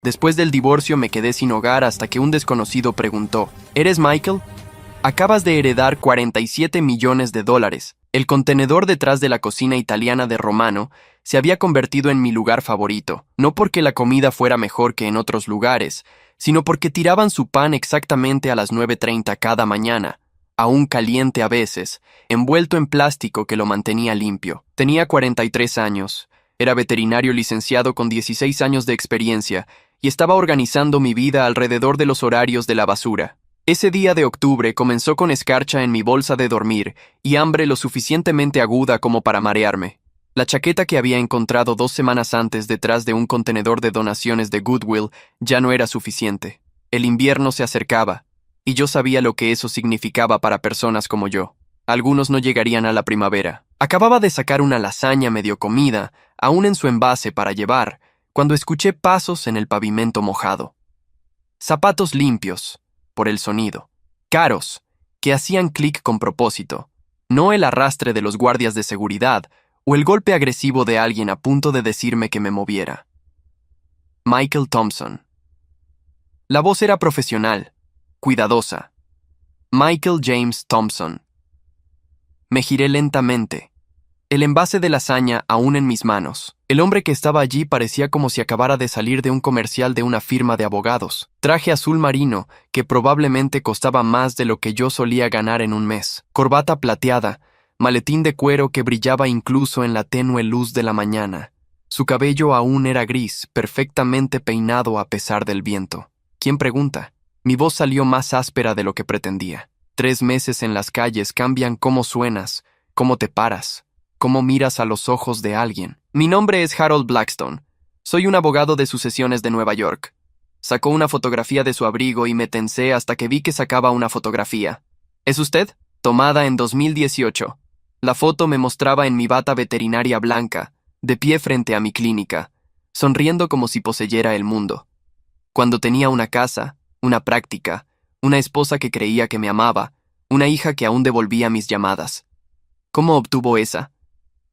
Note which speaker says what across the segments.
Speaker 1: Después del divorcio me quedé sin hogar hasta que un desconocido preguntó, ¿Eres Michael? Acabas de heredar 47 millones de dólares. El contenedor detrás de la cocina italiana de Romano se había convertido en mi lugar favorito, no porque la comida fuera mejor que en otros lugares, sino porque tiraban su pan exactamente a las 9:30 cada mañana, aún caliente a veces, envuelto en plástico que lo mantenía limpio. Tenía 43 años, era veterinario licenciado con 16 años de experiencia y estaba organizando mi vida alrededor de los horarios de la basura. Ese día de octubre comenzó con escarcha en mi bolsa de dormir y hambre lo suficientemente aguda como para marearme. La chaqueta que había encontrado 2 semanas antes detrás de un contenedor de donaciones de Goodwill ya no era suficiente. El invierno se acercaba, y yo sabía lo que eso significaba para personas como yo. Algunos no llegarían a la primavera. Acababa de sacar una lasaña medio comida, aún en su envase para llevar, cuando escuché pasos en el pavimento mojado. Zapatos limpios, por el sonido, caros, que hacían clic con propósito, no el arrastre de los guardias de seguridad o el golpe agresivo de alguien a punto de decirme que me moviera. Michael Thompson. La voz era profesional, cuidadosa. Michael James Thompson. Me giré lentamente, el envase de lasaña aún en mis manos. El hombre que estaba allí parecía como si acabara de salir de un comercial de una firma de abogados. Traje azul marino, que probablemente costaba más de lo que yo solía ganar en un mes. Corbata plateada, maletín de cuero que brillaba incluso en la tenue luz de la mañana. Su cabello aún era gris, perfectamente peinado a pesar del viento. ¿Quién pregunta? Mi voz salió más áspera de lo que pretendía. 3 meses en las calles cambian cómo suenas, cómo te paras, cómo miras a los ojos de alguien. Mi nombre es Harold Blackstone. Soy un abogado de sucesiones de Nueva York. Sacó una fotografía de su abrigo y me tensé hasta que vi que sacaba una fotografía. ¿Es usted? Tomada en 2018. La foto me mostraba en mi bata veterinaria blanca, de pie frente a mi clínica, sonriendo como si poseyera el mundo. Cuando tenía una casa, una práctica, una esposa que creía que me amaba, una hija que aún devolvía mis llamadas. ¿Cómo obtuvo esa?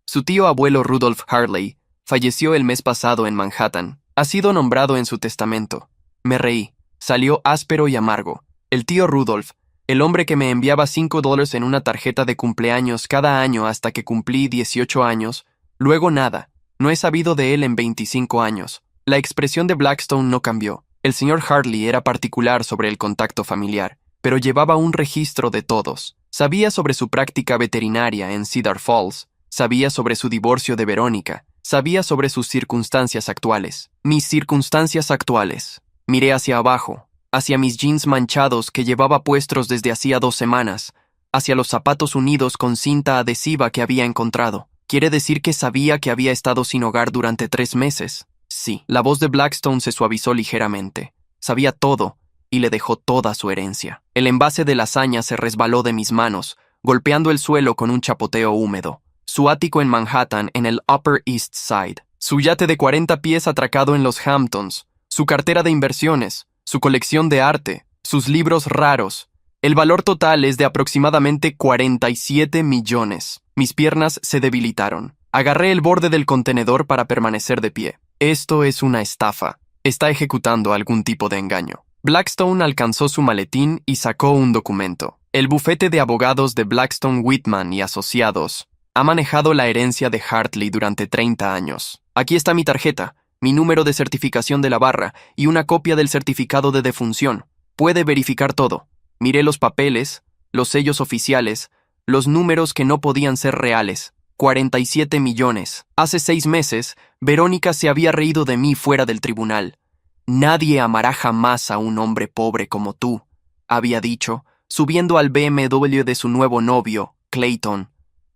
Speaker 1: Su tío abuelo Rudolph Harley falleció el mes pasado en Manhattan. Ha sido nombrado en su testamento. Me reí. Salió áspero y amargo. El tío Rudolph, el hombre que me enviaba $5 en una tarjeta de cumpleaños cada año hasta que cumplí 18 años, luego nada. No he sabido de él en 25 años. La expresión de Blackstone no cambió. El señor Harley era particular sobre el contacto familiar, pero llevaba un registro de todos. Sabía sobre su práctica veterinaria en Cedar Falls, sabía sobre su divorcio de Verónica, sabía sobre sus circunstancias actuales. Mis circunstancias actuales. Miré hacia abajo, hacia mis jeans manchados que llevaba puestos desde hacía 2 semanas, hacia los zapatos unidos con cinta adhesiva que había encontrado. ¿Quiere decir que sabía que había estado sin hogar durante 3 meses? Sí. La voz de Blackstone se suavizó ligeramente. Sabía todo, y le dejó toda su herencia. El envase de lasaña se resbaló de mis manos, golpeando el suelo con un chapoteo húmedo. Su ático en Manhattan, en el Upper East Side. Su yate de 40 pies atracado en los Hamptons. Su cartera de inversiones. Su colección de arte. Sus libros raros. El valor total es de aproximadamente 47 millones. Mis piernas se debilitaron. Agarré el borde del contenedor para permanecer de pie. Esto es una estafa. Está ejecutando algún tipo de engaño. Blackstone alcanzó su maletín y sacó un documento. El bufete de abogados de Blackstone Whitman y Asociados ha manejado la herencia de Hartley durante 30 años. Aquí está mi tarjeta, mi número de certificación de la barra y una copia del certificado de defunción. Puede verificar todo. Miré los papeles, los sellos oficiales, los números que no podían ser reales. 47 millones. Hace 6 meses, Verónica se había reído de mí fuera del tribunal. Nadie amará jamás a un hombre pobre como tú, había dicho, subiendo al BMW de su nuevo novio, Clayton.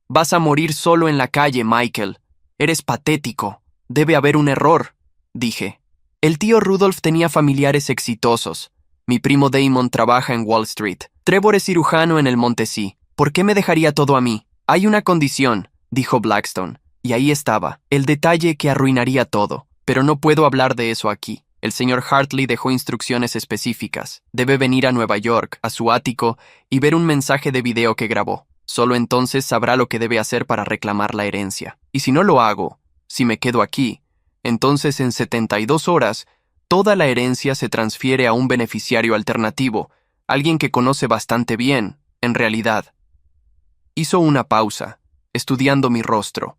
Speaker 1: Vas a morir solo en la calle, Michael. Eres patético. Debe haber un error, dije. El tío Rudolph tenía familiares exitosos. Mi primo Damon trabaja en Wall Street. Trevor es cirujano en el Montesí. ¿Por qué me dejaría todo a mí? Hay una condición, dijo Blackstone, y ahí estaba, el detalle que arruinaría todo. Pero no puedo hablar de eso aquí. El señor Hartley dejó instrucciones específicas. Debe venir a Nueva York, a su ático, y ver un mensaje de video que grabó. Solo entonces sabrá lo que debe hacer para reclamar la herencia. Y si no lo hago, si me quedo aquí, entonces en 72 horas Toda la herencia se transfiere a un beneficiario alternativo, alguien que conoce bastante bien, en realidad. Hizo una pausa, estudiando mi rostro.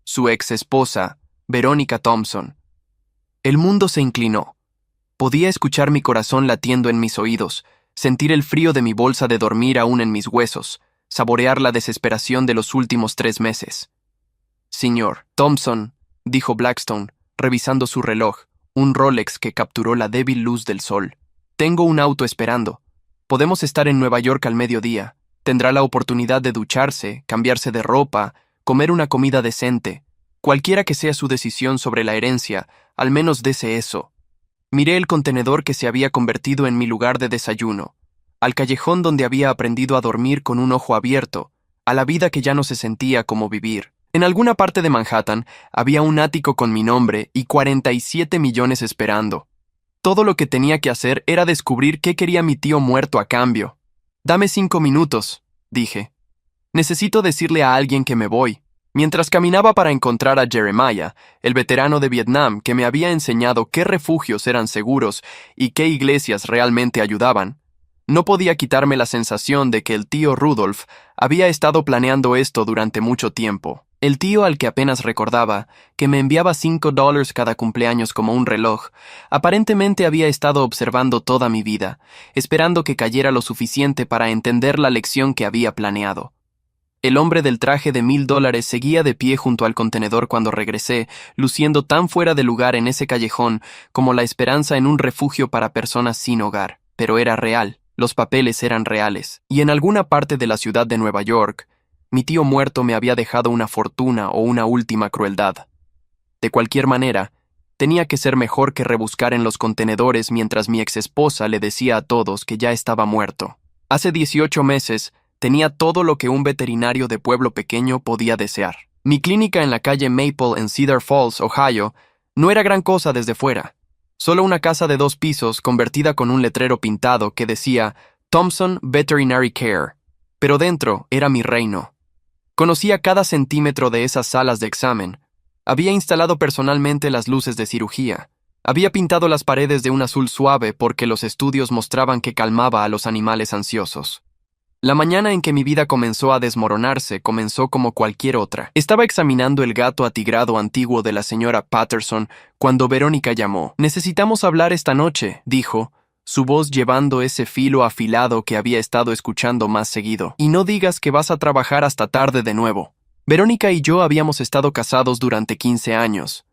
Speaker 1: Su ex esposa, Veronica Thompson. El mundo se inclinó. Podía escuchar mi corazón latiendo en mis oídos, sentir el frío de mi bolsa de dormir aún en mis huesos, saborear la desesperación de los últimos 3 meses. Señor Thompson, dijo Blackstone, revisando su reloj, un Rolex que capturó la débil luz del sol. Tengo un auto esperando. Podemos estar en Nueva York al mediodía. Tendrá la oportunidad de ducharse, cambiarse de ropa, comer una comida decente. Cualquiera que sea su decisión sobre la herencia, al menos dese eso. Miré el contenedor que se había convertido en mi lugar de desayuno, al callejón donde había aprendido a dormir con un ojo abierto, a la vida que ya no se sentía como vivir. En alguna parte de Manhattan había un ático con mi nombre y 47 millones esperando. Todo lo que tenía que hacer era descubrir qué quería mi tío muerto a cambio. «Dame 5 minutos», dije. «Necesito decirle a alguien que me voy». Mientras caminaba para encontrar a Jeremiah, el veterano de Vietnam que me había enseñado qué refugios eran seguros y qué iglesias realmente ayudaban, no podía quitarme la sensación de que el tío Rudolph había estado planeando esto durante mucho tiempo. El tío al que apenas recordaba, que me enviaba $5 cada cumpleaños como un reloj, aparentemente había estado observando toda mi vida, esperando que cayera lo suficiente para entender la lección que había planeado. El hombre del traje de $1000 seguía de pie junto al contenedor cuando regresé, luciendo tan fuera de lugar en ese callejón como la esperanza en un refugio para personas sin hogar. Pero era real, los papeles eran reales, y en alguna parte de la ciudad de Nueva York, mi tío muerto me había dejado una fortuna o una última crueldad. De cualquier manera, tenía que ser mejor que rebuscar en los contenedores mientras mi exesposa le decía a todos que ya estaba muerto. Hace 18 meses, tenía todo lo que un veterinario de pueblo pequeño podía desear. Mi clínica en la calle Maple en Cedar Falls, Ohio, no era gran cosa desde fuera. Solo una casa de 2 pisos convertida con un letrero pintado que decía Thompson Veterinary Care. Pero dentro era mi reino. Conocía cada centímetro de esas salas de examen. Había instalado personalmente las luces de cirugía. Había pintado las paredes de un azul suave porque los estudios mostraban que calmaba a los animales ansiosos. La mañana en que mi vida comenzó a desmoronarse comenzó como cualquier otra. Estaba examinando el gato atigrado antiguo de la señora Patterson cuando Verónica llamó. «Necesitamos hablar esta noche», dijo, su voz llevando ese filo afilado que había estado escuchando más seguido. «Y no digas que vas a trabajar hasta tarde de nuevo». Verónica y yo habíamos estado casados durante 15 años.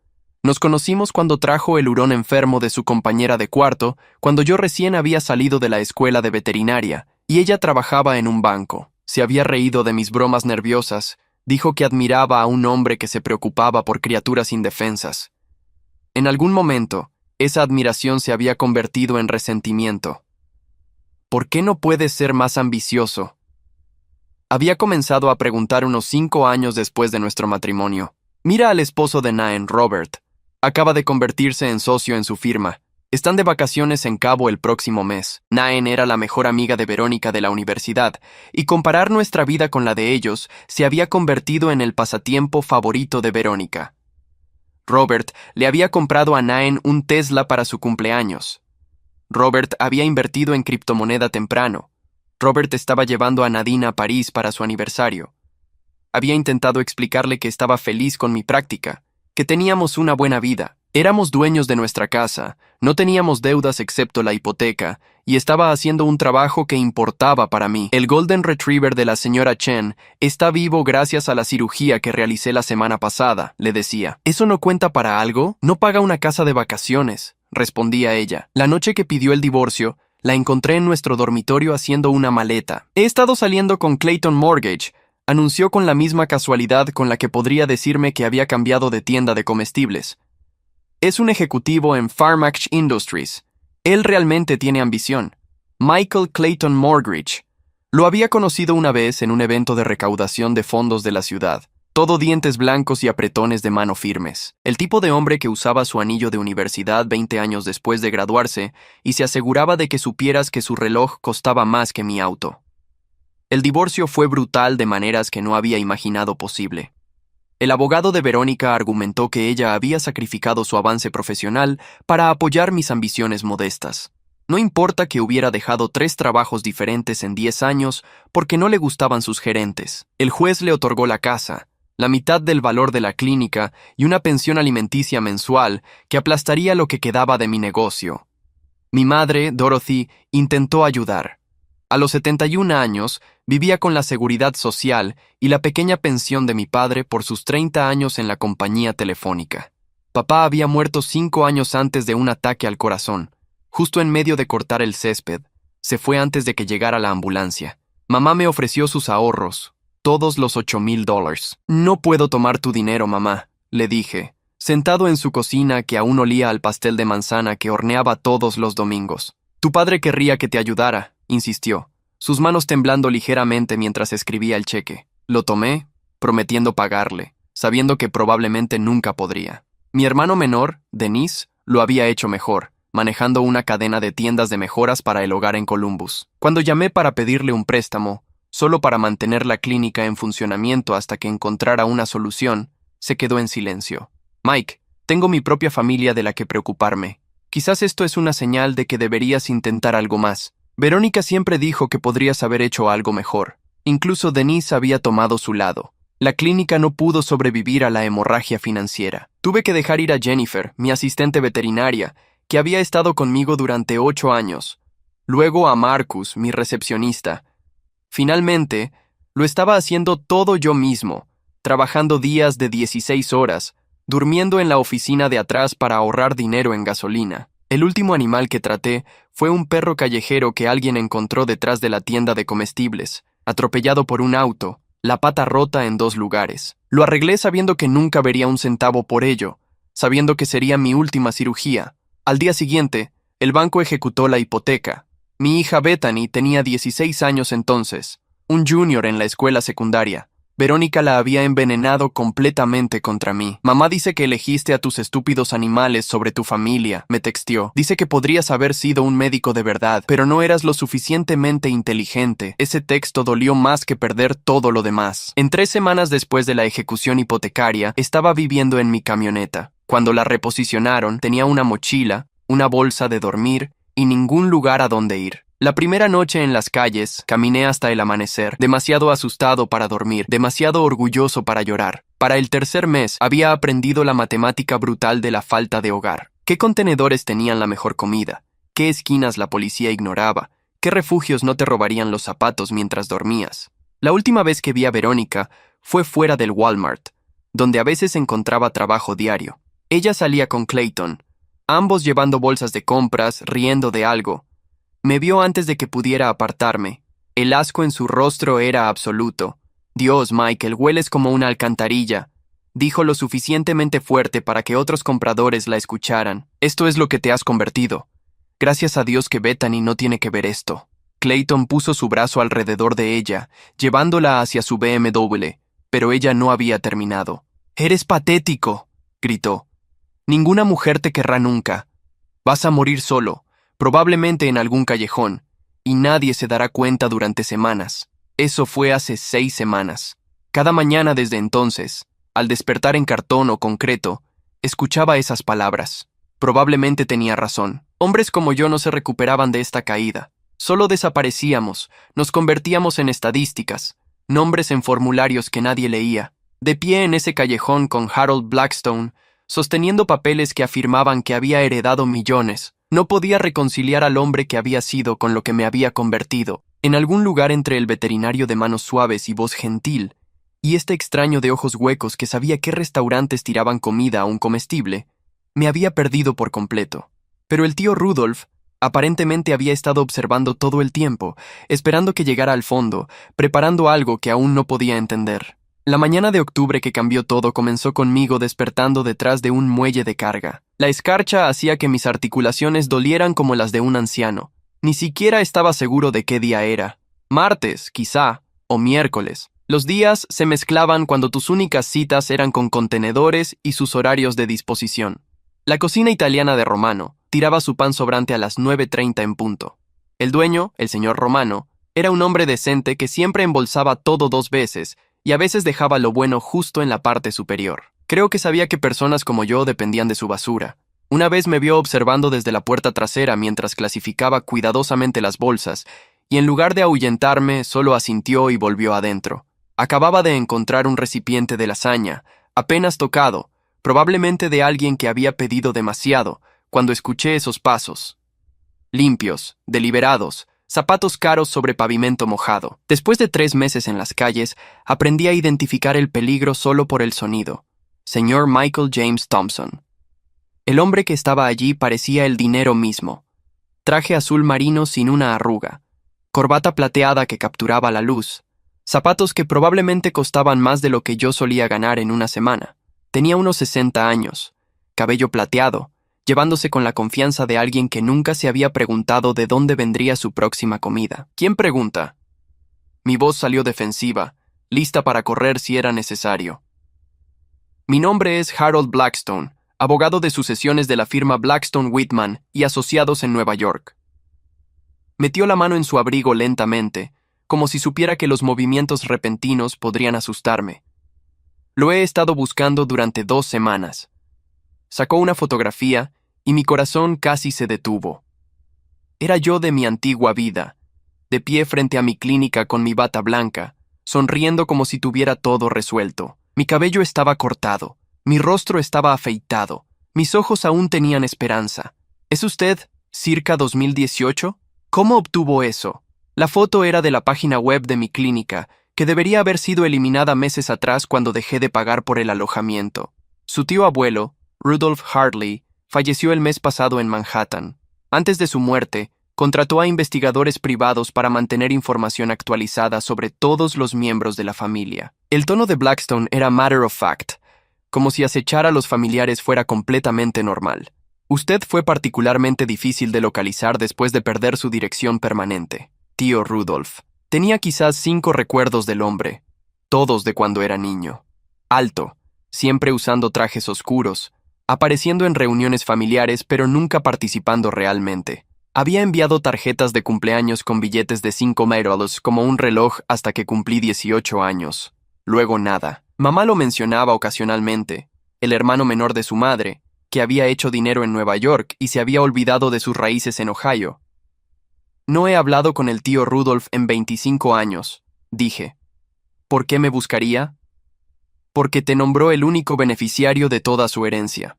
Speaker 1: Nos conocimos cuando trajo el hurón enfermo de su compañera de cuarto, cuando yo recién había salido de la escuela de veterinaria, y ella trabajaba en un banco. Se había reído de mis bromas nerviosas, dijo que admiraba a un hombre que se preocupaba por criaturas indefensas. En algún momento, esa admiración se había convertido en resentimiento. ¿Por qué no puedes ser más ambicioso? Había comenzado a preguntar unos 5 años después de nuestro matrimonio. Mira al esposo de Naen, Robert. Acaba de convertirse en socio en su firma. Están de vacaciones en Cabo el próximo mes. Naen era la mejor amiga de Verónica de la universidad, y comparar nuestra vida con la de ellos se había convertido en el pasatiempo favorito de Verónica. Robert le había comprado a Naen un Tesla para su cumpleaños. Robert había invertido en criptomoneda temprano. Robert estaba llevando a Nadine a París para su aniversario. Había intentado explicarle que estaba feliz con mi práctica, que teníamos una buena vida. Éramos dueños de nuestra casa, no teníamos deudas excepto la hipoteca, y estaba haciendo un trabajo que importaba para mí. El Golden Retriever de la señora Chen está vivo gracias a la cirugía que realicé la semana pasada, le decía. ¿Eso no cuenta para algo? No paga una casa de vacaciones, respondía ella. La noche que pidió el divorcio, la encontré en nuestro dormitorio haciendo una maleta. He estado saliendo con Clayton Mortgage, anunció con la misma casualidad con la que podría decirme que había cambiado de tienda de comestibles. Es un ejecutivo en Pharmax Industries. Él realmente tiene ambición. Michael Clayton Mortgage. Lo había conocido una vez en un evento de recaudación de fondos de la ciudad. Todo dientes blancos y apretones de mano firmes. El tipo de hombre que usaba su anillo de universidad 20 años después de graduarse y se aseguraba de que supieras que su reloj costaba más que mi auto. El divorcio fue brutal de maneras que no había imaginado posible. El abogado de Verónica argumentó que ella había sacrificado su avance profesional para apoyar mis ambiciones modestas. No importa que hubiera dejado 3 trabajos diferentes en 10 años porque no le gustaban sus gerentes. El juez le otorgó la casa, la mitad del valor de la clínica y una pensión alimenticia mensual que aplastaría lo que quedaba de mi negocio. Mi madre, Dorothy, intentó ayudar. A los 71 años, vivía con la seguridad social y la pequeña pensión de mi padre por sus 30 años en la compañía telefónica. Papá había muerto 5 años antes de un ataque al corazón. Justo en medio de cortar el césped, se fue antes de que llegara la ambulancia. Mamá me ofreció sus ahorros, todos los $8,000. No puedo tomar tu dinero, mamá, le dije, sentado en su cocina que aún olía al pastel de manzana que horneaba todos los domingos. Tu padre querría que te ayudara, insistió, sus manos temblando ligeramente mientras escribía el cheque. Lo tomé, prometiendo pagarle, sabiendo que probablemente nunca podría. Mi hermano menor, Denise, lo había hecho mejor, manejando una cadena de tiendas de mejoras para el hogar en Columbus. Cuando llamé para pedirle un préstamo, solo para mantener la clínica en funcionamiento hasta que encontrara una solución, se quedó en silencio. Mike, tengo mi propia familia de la que preocuparme. Quizás esto es una señal de que deberías intentar algo más. Verónica siempre dijo que podrías haber hecho algo mejor. Incluso Denise había tomado su lado. La clínica no pudo sobrevivir a la hemorragia financiera. Tuve que dejar ir a Jennifer, mi asistente veterinaria, que había estado conmigo durante 8 años. Luego a Marcus, mi recepcionista. Finalmente, lo estaba haciendo todo yo mismo, trabajando días de 16 horas, durmiendo en la oficina de atrás para ahorrar dinero en gasolina. El último animal que traté fue un perro callejero que alguien encontró detrás de la tienda de comestibles, atropellado por un auto, la pata rota en 2 lugares. Lo arreglé sabiendo que nunca vería un centavo por ello, sabiendo que sería mi última cirugía. Al día siguiente, el banco ejecutó la hipoteca. Mi hija Bethany tenía 16 años entonces, un junior en la escuela secundaria. Verónica la había envenenado completamente contra mí. Mamá dice que elegiste a tus estúpidos animales sobre tu familia, me texteó. Dice que podrías haber sido un médico de verdad, pero no eras lo suficientemente inteligente. Ese texto dolió más que perder todo lo demás. En 3 semanas después de la ejecución hipotecaria, estaba viviendo en mi camioneta. Cuando la reposicionaron, tenía una mochila, una bolsa de dormir y ningún lugar a donde ir. La primera noche en las calles, caminé hasta el amanecer, demasiado asustado para dormir, demasiado orgulloso para llorar. Para el 3er mes, había aprendido la matemática brutal de la falta de hogar. ¿Qué contenedores tenían la mejor comida? ¿Qué esquinas la policía ignoraba? ¿Qué refugios no te robarían los zapatos mientras dormías? La última vez que vi a Verónica fue fuera del Walmart, donde a veces encontraba trabajo diario. Ella salía con Clayton, ambos llevando bolsas de compras, riendo de algo. Me vio antes de que pudiera apartarme. El asco en su rostro era absoluto. Dios, Michael, hueles como una alcantarilla. Dijo lo suficientemente fuerte para que otros compradores la escucharan. Esto es lo que te has convertido. Gracias a Dios que Bethany no tiene que ver esto. Clayton puso su brazo alrededor de ella, llevándola hacia su BMW, pero ella no había terminado. «¡Eres patético!», gritó. «Ninguna mujer te querrá nunca. Vas a morir solo, probablemente en algún callejón, y nadie se dará cuenta durante semanas». Eso fue hace 6 semanas. Cada mañana desde entonces, al despertar en cartón o concreto, escuchaba esas palabras. Probablemente tenía razón. Hombres como yo no se recuperaban de esta caída. Solo desaparecíamos, nos convertíamos en estadísticas, nombres en formularios que nadie leía. De pie en ese callejón con Harold Blackstone, sosteniendo papeles que afirmaban que había heredado millones, no podía reconciliar al hombre que había sido con lo que me había convertido. En algún lugar entre el veterinario de manos suaves y voz gentil, y este extraño de ojos huecos que sabía qué restaurantes tiraban comida a un comestible, me había perdido por completo. Pero el tío Rudolph aparentemente había estado observando todo el tiempo, esperando que llegara al fondo, preparando algo que aún no podía entender. La mañana de octubre que cambió todo comenzó conmigo despertando detrás de un muelle de carga. La escarcha hacía que mis articulaciones dolieran como las de un anciano. Ni siquiera estaba seguro de qué día era. Martes, quizá, o miércoles. Los días se mezclaban cuando tus únicas citas eran con contenedores y sus horarios de disposición. La cocina italiana de Romano tiraba su pan sobrante a las 9:30 en punto. El dueño, el señor Romano, era un hombre decente que siempre embolsaba todo 2 veces y a veces dejaba lo bueno justo en la parte superior. Creo que sabía que personas como yo dependían de su basura. Una vez me vio observando desde la puerta trasera mientras clasificaba cuidadosamente las bolsas, y en lugar de ahuyentarme, solo asintió y volvió adentro. Acababa de encontrar un recipiente de lasaña, apenas tocado, probablemente de alguien que había pedido demasiado, cuando escuché esos pasos. Limpios, deliberados, zapatos caros sobre pavimento mojado. Después de 3 meses en las calles, aprendí a identificar el peligro solo por el sonido. Señor Michael James Thompson. El hombre que estaba allí parecía el dinero mismo. Traje azul marino sin una arruga, corbata plateada que capturaba la luz, zapatos que probablemente costaban más de lo que yo solía ganar en una semana. Tenía unos 60 años, cabello plateado, llevándose con la confianza de alguien que nunca se había preguntado de dónde vendría su próxima comida. ¿Quién pregunta? Mi voz salió defensiva, lista para correr si era necesario. Mi nombre es Harold Blackstone, abogado de sucesiones de la firma Blackstone Whitman y Asociados en Nueva York. Metió la mano en su abrigo lentamente, como si supiera que los movimientos repentinos podrían asustarme. Lo he estado buscando durante 2 semanas. Sacó una fotografía y mi corazón casi se detuvo. Era yo de mi antigua vida, de pie frente a mi clínica con mi bata blanca, sonriendo como si tuviera todo resuelto. Mi cabello estaba cortado, mi rostro estaba afeitado, mis ojos aún tenían esperanza. ¿Es usted circa 2018? ¿Cómo obtuvo eso? La foto era de la página web de mi clínica, que debería haber sido eliminada meses atrás cuando dejé de pagar por el alojamiento. Su tío abuelo, Rudolph Hartley, falleció el mes pasado en Manhattan. Antes de su muerte, contrató a investigadores privados para mantener información actualizada sobre todos los miembros de la familia. El tono de Blackstone era matter of fact, como si acechar a los familiares fuera completamente normal. Usted fue particularmente difícil de localizar después de perder su dirección permanente. Tío Rudolph. Tenía quizás 5 recuerdos del hombre, todos de cuando era niño. Alto, siempre usando trajes oscuros, apareciendo en reuniones familiares pero nunca participando realmente. Había enviado tarjetas de cumpleaños con billetes de $5 como un reloj hasta que cumplí 18 años. Luego nada. Mamá lo mencionaba ocasionalmente, el hermano menor de su madre, que había hecho dinero en Nueva York y se había olvidado de sus raíces en Ohio. No he hablado con el tío Rudolph en 25 años, dije. ¿Por qué me buscaría? Porque te nombró el único beneficiario de toda su herencia.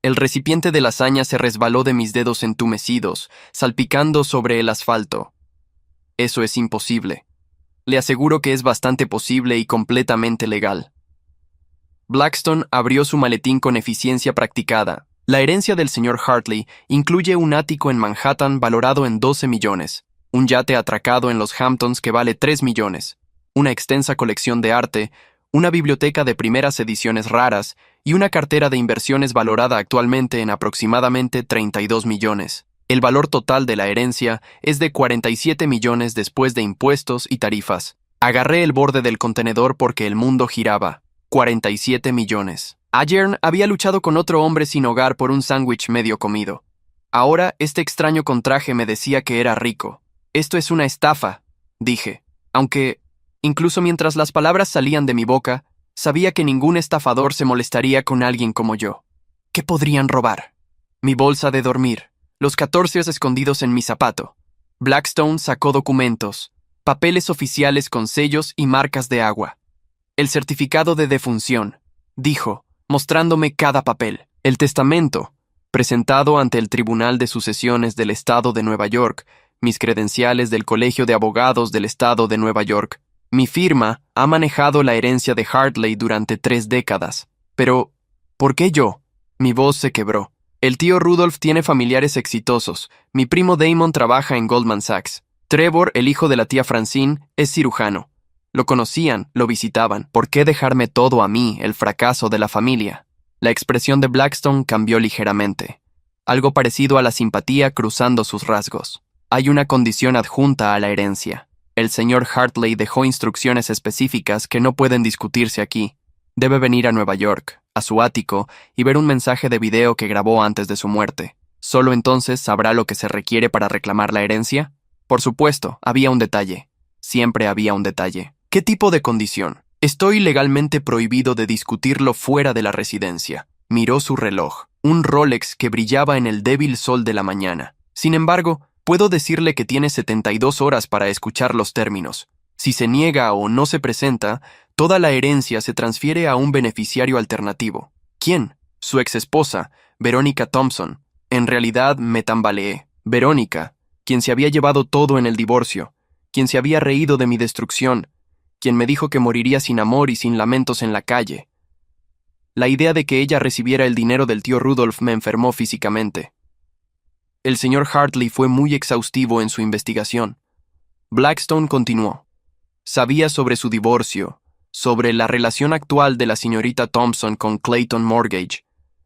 Speaker 1: El recipiente de lasaña se resbaló de mis dedos entumecidos, salpicando sobre el asfalto. Eso es imposible. Le aseguro que es bastante posible y completamente legal. Blackstone abrió su maletín con eficiencia practicada. La herencia del señor Hartley incluye un ático en Manhattan valorado en 12 millones, un yate atracado en los Hamptons que vale 3 millones, una extensa colección de arte, una biblioteca de primeras ediciones raras y una cartera de inversiones valorada actualmente en aproximadamente 32 millones. El valor total de la herencia es de 47 millones después de impuestos y tarifas. Agarré el borde del contenedor porque el mundo giraba. 47 millones. Ayer había luchado con otro hombre sin hogar por un sándwich medio comido. Ahora este extraño contraje me decía que era rico. Esto es una estafa, dije, aunque, incluso mientras las palabras salían de mi boca, sabía que ningún estafador se molestaría con alguien como yo. ¿Qué podrían robar? Mi bolsa de dormir, los 14 escondidos en mi zapato. Blackstone sacó documentos, papeles oficiales con sellos y marcas de agua. El certificado de defunción, dijo, mostrándome cada papel. El testamento, presentado ante el Tribunal de Sucesiones del Estado de Nueva York, mis credenciales del Colegio de Abogados del Estado de Nueva York. Mi firma ha manejado la herencia de Hartley durante 3 décadas. Pero, ¿por qué yo? Mi voz se quebró. El tío Rudolph tiene familiares exitosos. Mi primo Damon trabaja en Goldman Sachs. Trevor, el hijo de la tía Francine, es cirujano. Lo conocían, lo visitaban. ¿Por qué dejarme todo a mí, el fracaso de la familia? La expresión de Blackstone cambió ligeramente. Algo parecido a la simpatía cruzando sus rasgos. Hay una condición adjunta a la herencia. El señor Hartley dejó instrucciones específicas que no pueden discutirse aquí. Debe venir a Nueva York, a su ático, y ver un mensaje de video que grabó antes de su muerte. ¿Solo entonces sabrá lo que se requiere para reclamar la herencia? Por supuesto, había un detalle. Siempre había un detalle. ¿Qué tipo de condición? Estoy legalmente prohibido de discutirlo fuera de la residencia. Miró su reloj, un Rolex que brillaba en el débil sol de la mañana. Sin embargo, puedo decirle que tiene 72 horas para escuchar los términos. Si se niega o no se presenta, toda la herencia se transfiere a un beneficiario alternativo. ¿Quién? Su exesposa, Veronica Thompson. En realidad me tambaleé. Veronica, quien se había llevado todo en el divorcio, quien se había reído de mi destrucción, quien me dijo que moriría sin amor y sin lamentos en la calle. La idea de que ella recibiera el dinero del tío Rudolph me enfermó físicamente. El señor Hartley fue muy exhaustivo en su investigación. Blackstone continuó. Sabía sobre su divorcio, sobre la relación actual de la señorita Thompson con Clayton Mortgage,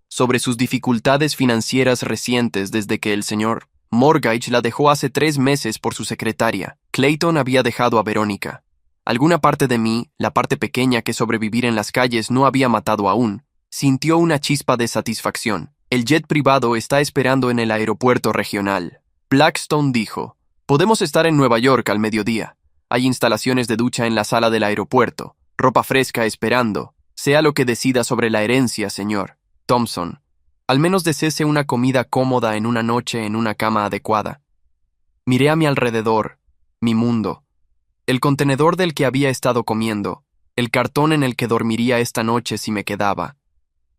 Speaker 1: sobre sus dificultades financieras recientes desde que el señor Mortgage la dejó hace 3 meses por su secretaria. Clayton había dejado a Verónica. Alguna parte de mí, la parte pequeña que sobrevivir en las calles no había matado aún, sintió una chispa de satisfacción. El jet privado está esperando en el aeropuerto regional. Blackstone dijo, podemos estar en Nueva York al mediodía. Hay instalaciones de ducha en la sala del aeropuerto, ropa fresca esperando. Sea lo que decida sobre la herencia, señor Thompson. Al menos deséese una comida cómoda en una noche en una cama adecuada. Miré a mi alrededor, mi mundo. El contenedor del que había estado comiendo, el cartón en el que dormiría esta noche si me quedaba,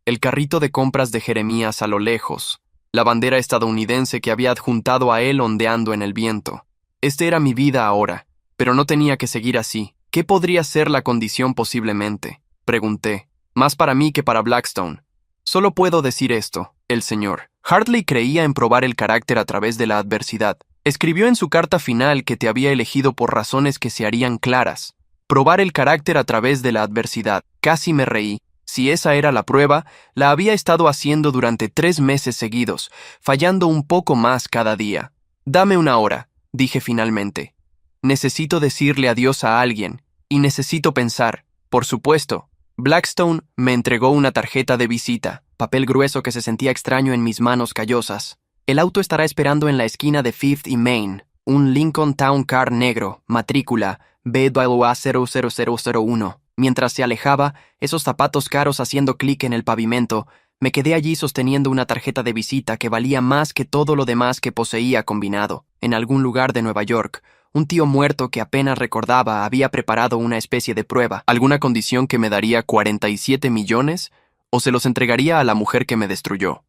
Speaker 1: el carrito de compras de Jeremías a lo lejos, la bandera estadounidense que había adjuntado a él ondeando en el viento. Este era mi vida ahora, pero no tenía que seguir así. ¿Qué podría ser la condición posiblemente? Pregunté, más para mí que para Blackstone. Solo puedo decir esto, el señor Hartley creía en probar el carácter a través de la adversidad. Escribió en su carta final que te había elegido por razones que se harían claras. Probar el carácter a través de la adversidad. Casi me reí. Si esa era la prueba, la había estado haciendo durante 3 meses seguidos, fallando un poco más cada día. Dame una hora, dije finalmente. Necesito decirle adiós a alguien, y necesito pensar. Por supuesto. Blackstone me entregó una tarjeta de visita, papel grueso que se sentía extraño en mis manos callosas. El auto estará esperando en la esquina de Fifth y Main, un Lincoln Town Car negro, matrícula BWA 00001. Mientras se alejaba, esos zapatos caros haciendo clic en el pavimento, me quedé allí sosteniendo una tarjeta de visita que valía más que todo lo demás que poseía combinado. En algún lugar de Nueva York, un tío muerto que apenas recordaba había preparado una especie de prueba, alguna condición que me daría 47 millones, o se los entregaría a la mujer que me destruyó.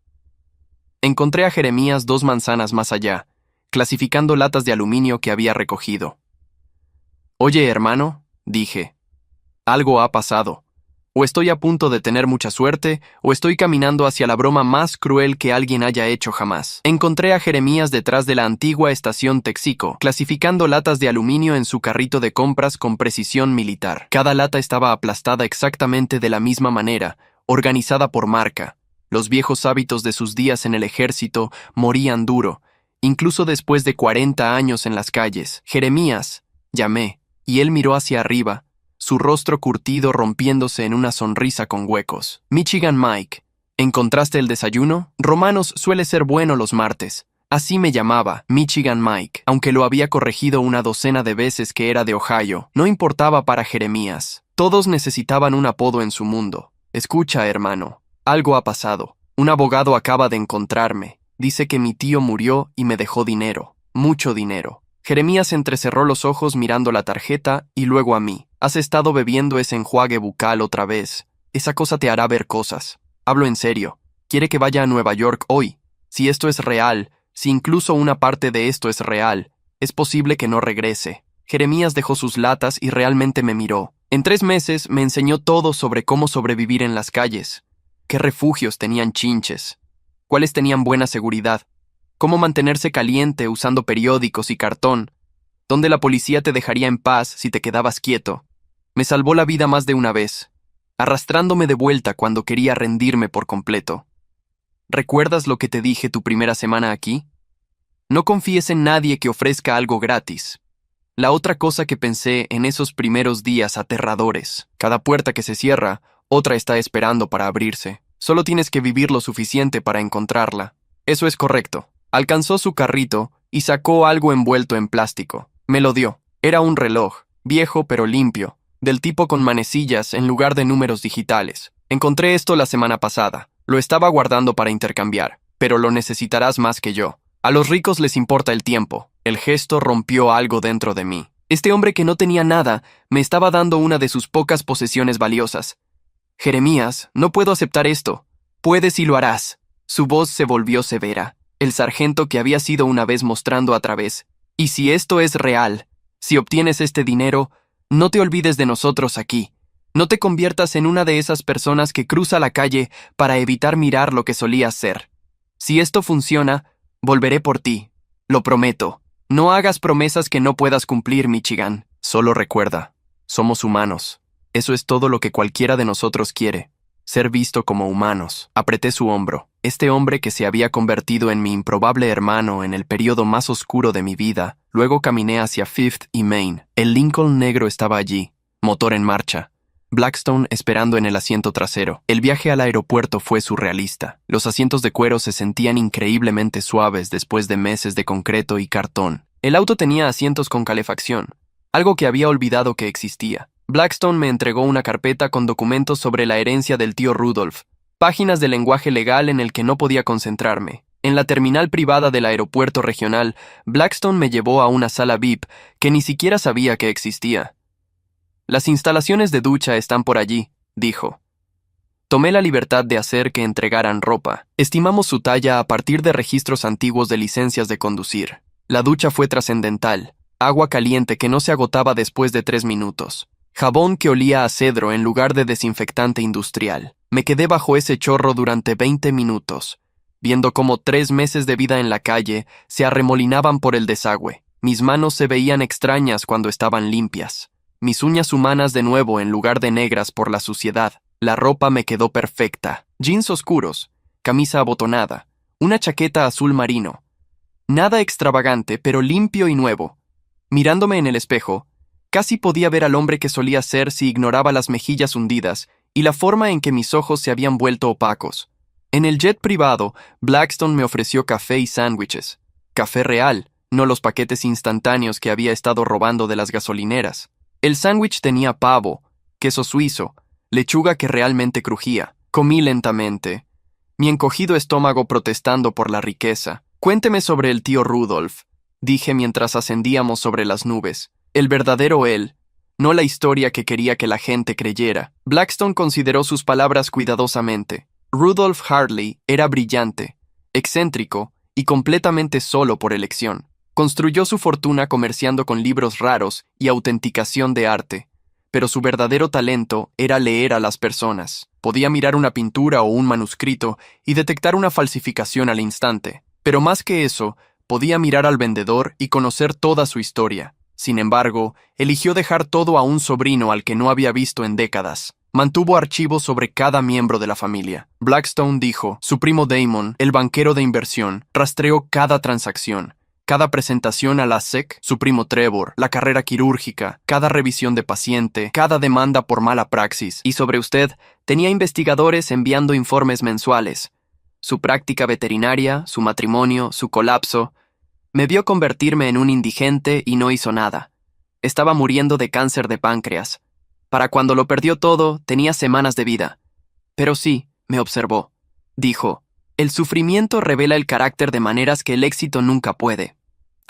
Speaker 1: Encontré a Jeremías 2 manzanas más allá, clasificando latas de aluminio que había recogido. Oye, hermano, dije, algo ha pasado. O estoy a punto de tener mucha suerte, o estoy caminando hacia la broma más cruel que alguien haya hecho jamás. Encontré a Jeremías detrás de la antigua estación Texaco, clasificando latas de aluminio en su carrito de compras con precisión militar. Cada lata estaba aplastada exactamente de la misma manera, organizada por marca. Los viejos hábitos de sus días en el ejército morían duro, incluso después de 40 años en las calles. Jeremías, llamé, y él miró hacia arriba, su rostro curtido rompiéndose en una sonrisa con huecos. Michigan Mike, ¿encontraste el desayuno? Romanos suele ser bueno los martes. Así me llamaba, Michigan Mike, aunque lo había corregido una docena de veces que era de Ohio. No importaba para Jeremías. Todos necesitaban un apodo en su mundo. Escucha, hermano. Algo ha pasado. Un abogado acaba de encontrarme. Dice que mi tío murió y me dejó dinero. Mucho dinero. Jeremías entrecerró los ojos mirando la tarjeta y luego a mí. Has estado bebiendo ese enjuague bucal otra vez. Esa cosa te hará ver cosas. Hablo en serio. Quiere que vaya a Nueva York hoy. Si esto es real, si incluso una parte de esto es real, es posible que no regrese. Jeremías dejó sus latas y realmente me miró. En 3 meses me enseñó todo sobre cómo sobrevivir en las calles. ¿Qué refugios tenían chinches? ¿Cuáles tenían buena seguridad? ¿Cómo mantenerse caliente usando periódicos y cartón? ¿Dónde la policía te dejaría en paz si te quedabas quieto? Me salvó la vida más de una vez, arrastrándome de vuelta cuando quería rendirme por completo. ¿Recuerdas lo que te dije tu primera semana aquí? No confíes en nadie que ofrezca algo gratis. La otra cosa que pensé en esos primeros días aterradores. Cada puerta que se cierra, otra está esperando para abrirse. Solo tienes que vivir lo suficiente para encontrarla. Eso es correcto. Alcanzó su carrito y sacó algo envuelto en plástico. Me lo dio. Era un reloj, viejo pero limpio, del tipo con manecillas en lugar de números digitales. Encontré esto la semana pasada. Lo estaba guardando para intercambiar, pero lo necesitarás más que yo. A los ricos les importa el tiempo. El gesto rompió algo dentro de mí. Este hombre que no tenía nada me estaba dando una de sus pocas posesiones valiosas. Jeremías, no puedo aceptar esto. Puedes y lo harás. Su voz se volvió severa. El sargento que había sido una vez mostrando a través. Y si esto es real, si obtienes este dinero, no te olvides de nosotros aquí. No te conviertas en una de esas personas que cruza la calle para evitar mirar lo que solías ser. Si esto funciona, volveré por ti. Lo prometo. No hagas promesas que no puedas cumplir, Michigan. Solo recuerda, somos humanos. Eso es todo lo que cualquiera de nosotros quiere. Ser visto como humanos. Apreté su hombro. Este hombre que se había convertido en mi improbable hermano en el periodo más oscuro de mi vida. Luego caminé hacia Fifth y Main. El Lincoln negro estaba allí, motor en marcha. Blackstone esperando en el asiento trasero. El viaje al aeropuerto fue surrealista. Los asientos de cuero se sentían increíblemente suaves después de meses de concreto y cartón. El auto tenía asientos con calefacción, algo que había olvidado que existía. Blackstone me entregó una carpeta con documentos sobre la herencia del tío Rudolph, páginas de lenguaje legal en el que no podía concentrarme. En la terminal privada del aeropuerto regional, Blackstone me llevó a una sala VIP que ni siquiera sabía que existía. Las instalaciones de ducha están por allí, dijo. Tomé la libertad de hacer que entregaran ropa. Estimamos su talla a partir de registros antiguos de licencias de conducir. La ducha fue trascendental. Agua caliente que no se agotaba después de 3 minutos. Jabón que olía a cedro en lugar de desinfectante industrial. Me quedé bajo ese chorro durante 20 minutos, viendo cómo 3 meses de vida en la calle se arremolinaban por el desagüe. Mis manos se veían extrañas cuando estaban limpias. Mis uñas humanas de nuevo en lugar de negras por la suciedad. La ropa me quedó perfecta. Jeans oscuros, camisa abotonada, una chaqueta azul marino. Nada extravagante, pero limpio y nuevo. Mirándome en el espejo, casi podía ver al hombre que solía ser si ignoraba las mejillas hundidas y la forma en que mis ojos se habían vuelto opacos. En el jet privado, Blackstone me ofreció café y sándwiches. Café real, no los paquetes instantáneos que había estado robando de las gasolineras. El sándwich tenía pavo, queso suizo, lechuga que realmente crujía. Comí lentamente, mi encogido estómago protestando por la riqueza. Cuénteme sobre el tío Rudolph, dije mientras ascendíamos sobre las nubes. El verdadero él, no la historia que quería que la gente creyera. Blackstone consideró sus palabras cuidadosamente. Rudolph Hartley era brillante, excéntrico y completamente solo por elección. Construyó su fortuna comerciando con libros raros y autenticación de arte, pero su verdadero talento era leer a las personas. Podía mirar una pintura o un manuscrito y detectar una falsificación al instante, pero más que eso, podía mirar al vendedor y conocer toda su historia. Sin embargo, eligió dejar todo a un sobrino al que no había visto en décadas. Mantuvo archivos sobre cada miembro de la familia. Blackstone dijo, su primo Damon, el banquero de inversión, rastreó cada transacción. Cada presentación a la SEC, su primo Trevor, la carrera quirúrgica, cada revisión de paciente, cada demanda por mala praxis. Y sobre usted, tenía investigadores enviando informes mensuales. Su práctica veterinaria, su matrimonio, su colapso. Me vio convertirme en un indigente y no hizo nada. Estaba muriendo de cáncer de páncreas. Para cuando lo perdió todo, tenía semanas de vida. Pero sí, me observó. Dijo, el sufrimiento revela el carácter de maneras que el éxito nunca puede.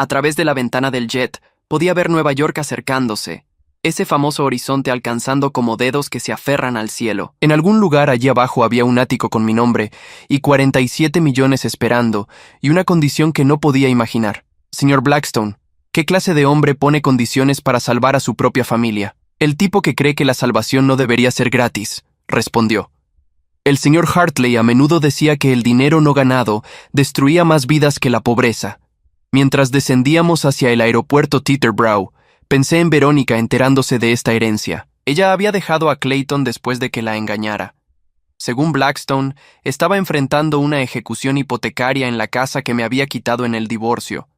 Speaker 1: A través de la ventana del jet, podía ver Nueva York acercándose, ese famoso horizonte alcanzando como dedos que se aferran al cielo. En algún lugar allí abajo había un ático con mi nombre, y 47 millones esperando, y una condición que no podía imaginar. Señor Blackstone, ¿qué clase de hombre pone condiciones para salvar a su propia familia? El tipo que cree que la salvación no debería ser gratis, respondió. El señor Hartley a menudo decía que el dinero no ganado destruía más vidas que la pobreza. Mientras descendíamos hacia el aeropuerto Teterboro, pensé en Verónica enterándose de esta herencia. Ella había dejado a Clayton después de que la engañara. Según Blackstone, estaba enfrentando una ejecución hipotecaria en la casa que me había quitado en el divorcio.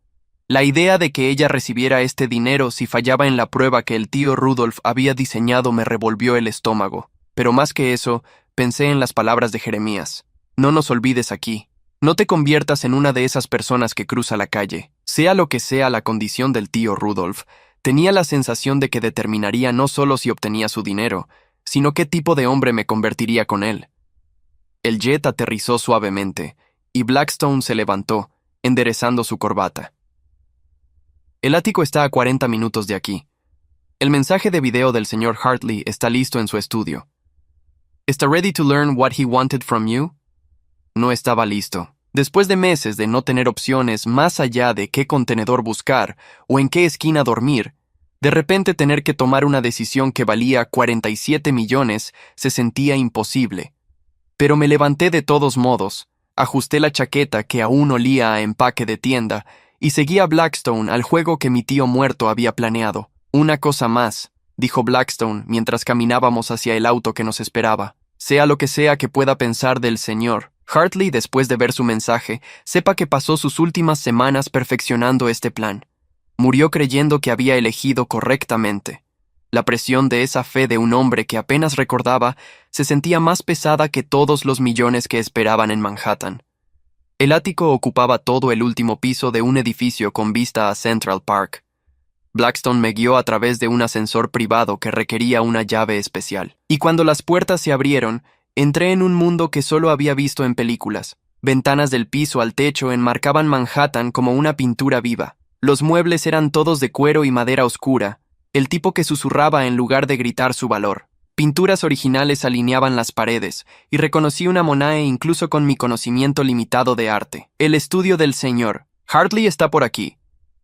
Speaker 1: La idea de que ella recibiera este dinero si fallaba en la prueba que el tío Rudolph había diseñado me revolvió el estómago. Pero más que eso, pensé en las palabras de Jeremías. No nos olvides aquí. No te conviertas en una de esas personas que cruza la calle. Sea lo que sea la condición del tío Rudolph, Tenía la sensación de que determinaría no solo si obtenía su dinero, sino qué tipo de hombre me convertiría con él. El jet aterrizó suavemente, y Blackstone se levantó, enderezando su corbata. El ático está a 40 minutos de aquí. El mensaje de video del señor Hartley está listo en su estudio. ¿Está ready to learn what he wanted from you? No estaba listo. Después de meses de no tener opciones más allá de qué contenedor buscar o en qué esquina dormir, de repente tener que tomar una decisión que valía 47 millones se sentía imposible. Pero me levanté de todos modos, ajusté la chaqueta que aún olía a empaque de tienda y seguí a Blackstone al juego que mi tío muerto había planeado. Una cosa más, dijo Blackstone mientras caminábamos hacia el auto que nos esperaba. Sea lo que sea que pueda pensar del señor Hartley después de ver su mensaje, sepa que pasó sus últimas semanas perfeccionando este plan. Murió creyendo que había elegido correctamente. La presión de esa fe de un hombre que apenas recordaba se sentía más pesada que todos los millones que esperaban en Manhattan. El ático ocupaba todo el último piso de un edificio con vista a Central Park. Blackstone me guió a través de un ascensor privado que requería una llave especial. Y cuando las puertas se abrieron, entré en un mundo que solo había visto en películas. Ventanas del piso al techo enmarcaban Manhattan como una pintura viva. Los muebles eran todos de cuero y madera oscura, el tipo que susurraba en lugar de gritar su valor. Pinturas originales alineaban las paredes, y reconocí una Monet incluso con mi conocimiento limitado de arte. El estudio del señor Hartley está por aquí,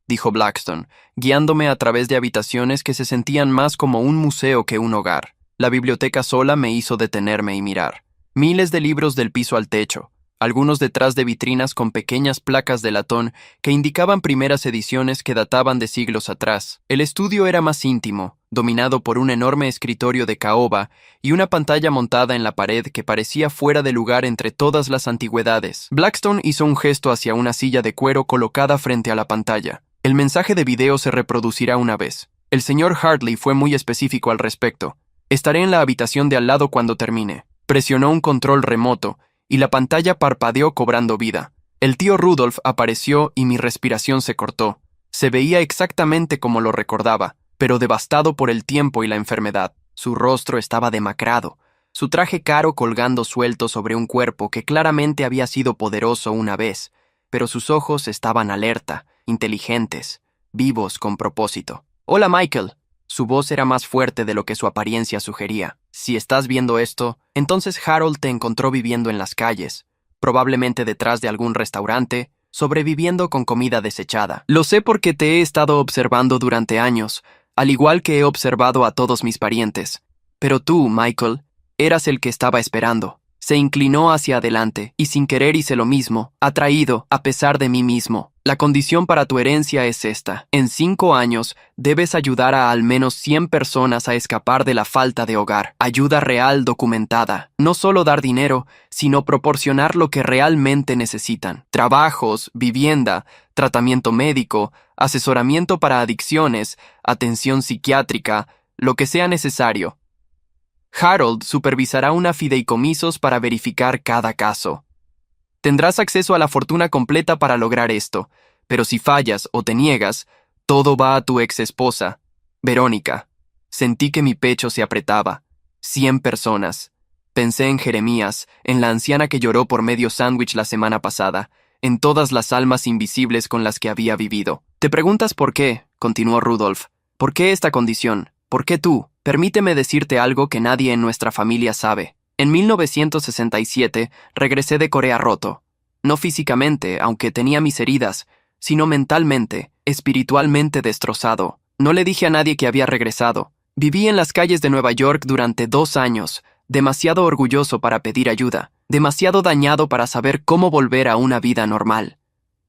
Speaker 1: dijo Blackstone, guiándome a través de habitaciones que se sentían más como un museo que un hogar. La biblioteca sola me hizo detenerme y mirar. Miles de libros del piso al techo, algunos detrás de vitrinas con pequeñas placas de latón que indicaban primeras ediciones que databan de siglos atrás. El estudio era más íntimo, dominado por un enorme escritorio de caoba y una pantalla montada en la pared que parecía fuera de lugar entre todas las antigüedades. Blackstone hizo un gesto hacia una silla de cuero colocada frente a la pantalla. El mensaje de video se reproducirá una vez. El señor Hartley fue muy específico al respecto. Estaré en la habitación de al lado cuando termine. Presionó un control remoto, y la pantalla parpadeó cobrando vida. El tío Rudolph apareció y mi respiración se cortó. Se veía exactamente como lo recordaba, pero devastado por el tiempo y la enfermedad. Su rostro estaba demacrado, su traje caro colgando suelto sobre un cuerpo que claramente había sido poderoso una vez, pero sus ojos estaban alerta, inteligentes, vivos con propósito. «Hola, Michael». Su voz era más fuerte de lo que su apariencia sugería. «Si estás viendo esto, entonces Harold te encontró viviendo en las calles, probablemente detrás de algún restaurante, sobreviviendo con comida desechada. Lo sé porque te he estado observando durante años, al igual que he observado a todos mis parientes. Pero tú, Michael, eras el que estaba esperando». Se inclinó hacia adelante y sin querer hice lo mismo, atraído a pesar de mí mismo. «La condición para tu herencia es esta. En 5 años debes ayudar a al menos 100 personas a escapar de la falta de hogar. Ayuda real documentada. No solo dar dinero, sino proporcionar lo que realmente necesitan. Trabajos, vivienda, tratamiento médico, asesoramiento para adicciones, atención psiquiátrica, lo que sea necesario. Harold supervisará una fideicomisos para verificar cada caso. Tendrás acceso a la fortuna completa para lograr esto, pero si fallas o te niegas, todo va a tu ex esposa, Verónica». Sentí que mi pecho se apretaba. 100 personas. Pensé en Jeremías, en la anciana que lloró por medio sándwich la semana pasada, en todas las almas invisibles con las que había vivido. «Te preguntas por qué», continuó Rudolph. «¿Por qué esta condición? ¿Por qué tú? Permíteme decirte algo que nadie en nuestra familia sabe. En 1967 regresé de Corea roto. No físicamente, aunque tenía mis heridas, sino mentalmente, espiritualmente destrozado. No le dije a nadie que había regresado. Viví en las calles de Nueva York durante 2 años, demasiado orgulloso para pedir ayuda, demasiado dañado para saber cómo volver a una vida normal».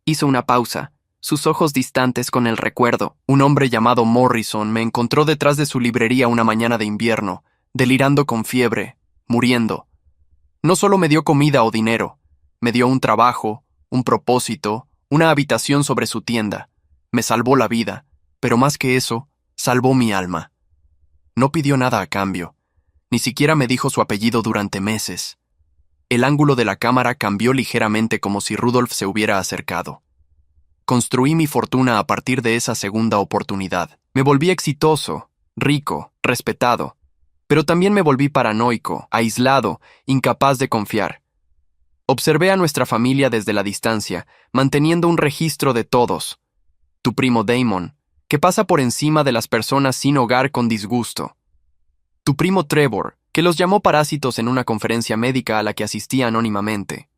Speaker 1: Hizo una pausa, sus ojos distantes con el recuerdo. «Un hombre llamado Morrison me encontró detrás de su librería una mañana de invierno, delirando con fiebre, muriendo. No solo me dio comida o dinero, me dio un trabajo, un propósito, una habitación sobre su tienda. Me salvó la vida, pero más que eso, salvó mi alma. No pidió nada a cambio, ni siquiera me dijo su apellido durante meses». El ángulo de la cámara cambió ligeramente como si Rudolph se hubiera acercado. Construí mi fortuna a partir de esa segunda oportunidad. Me volví exitoso, rico, respetado, pero también me volví paranoico, aislado, incapaz de confiar. Observé a nuestra familia desde la distancia, manteniendo un registro de todos. Tu primo Damon, que pasa por encima de las personas sin hogar con disgusto. Tu primo Trevor, que los llamó parásitos en una conferencia médica a la que asistía anónimamente.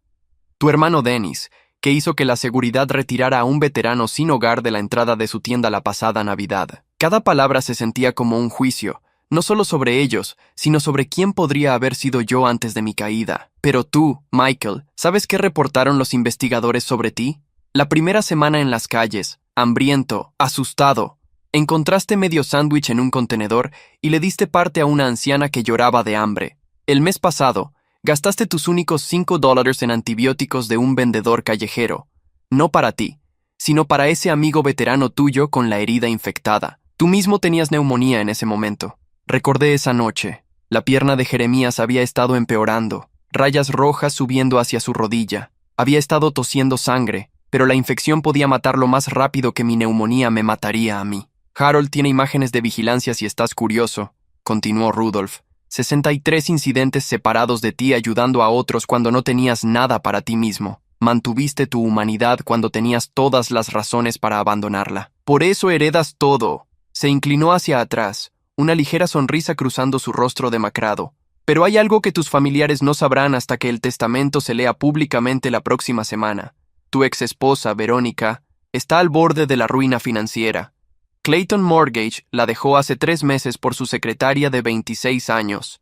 Speaker 1: Tu hermano Dennis, que hizo que la seguridad retirara a un veterano sin hogar de la entrada de su tienda la pasada Navidad. Cada palabra se sentía como un juicio, no solo sobre ellos, sino sobre quién podría haber sido yo antes de mi caída. Pero tú, Michael, ¿sabes qué reportaron los investigadores sobre ti? La primera semana en las calles, hambriento, asustado, encontraste medio sándwich en un contenedor y le diste parte a una anciana que lloraba de hambre. El mes pasado, gastaste tus únicos $5 en antibióticos de un vendedor callejero, no para ti, sino para ese amigo veterano tuyo con la herida infectada. Tú mismo tenías neumonía en ese momento. Recordé esa noche. La pierna de Jeremías había estado empeorando, rayas rojas subiendo hacia su rodilla. Había estado tosiendo sangre, pero la infección podía matarlo más rápido que mi neumonía me mataría a mí. Harold tiene imágenes de vigilancia si estás curioso, continuó Rudolph. 63 incidentes separados de ti ayudando a otros cuando no tenías nada para ti mismo. Mantuviste tu humanidad cuando tenías todas las razones para abandonarla. Por eso heredas todo. Se inclinó hacia atrás, una ligera sonrisa cruzando su rostro demacrado. Pero hay algo que tus familiares no sabrán hasta que el testamento se lea públicamente la próxima semana. Tu exesposa, Verónica, está al borde de la ruina financiera. Clayton Mortgage la dejó hace 3 meses por su secretaria de 26 años.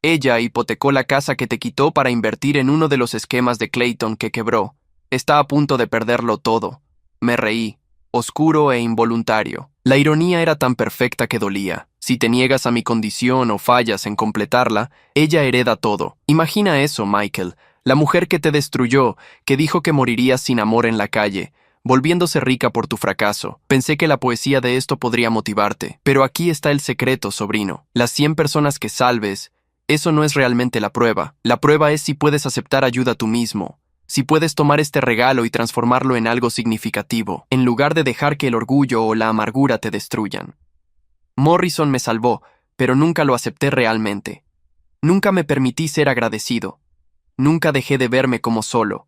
Speaker 1: Ella hipotecó la casa que te quitó para invertir en uno de los esquemas de Clayton que quebró. Está a punto de perderlo todo. Me reí, oscuro e involuntario. La ironía era tan perfecta que dolía. Si te niegas a mi condición o fallas en completarla, ella hereda todo. Imagina eso, Michael, la mujer que te destruyó, que dijo que morirías sin amor en la calle, volviéndose rica por tu fracaso. Pensé que la poesía de esto podría motivarte. Pero aquí está el secreto, sobrino. Las 100 personas que salves, eso no es realmente la prueba. La prueba es si puedes aceptar ayuda tú mismo. Si puedes tomar este regalo y transformarlo en algo significativo, en lugar de dejar que el orgullo o la amargura te destruyan. Morrison me salvó, pero nunca lo acepté realmente. Nunca me permití ser agradecido. Nunca dejé de verme como solo.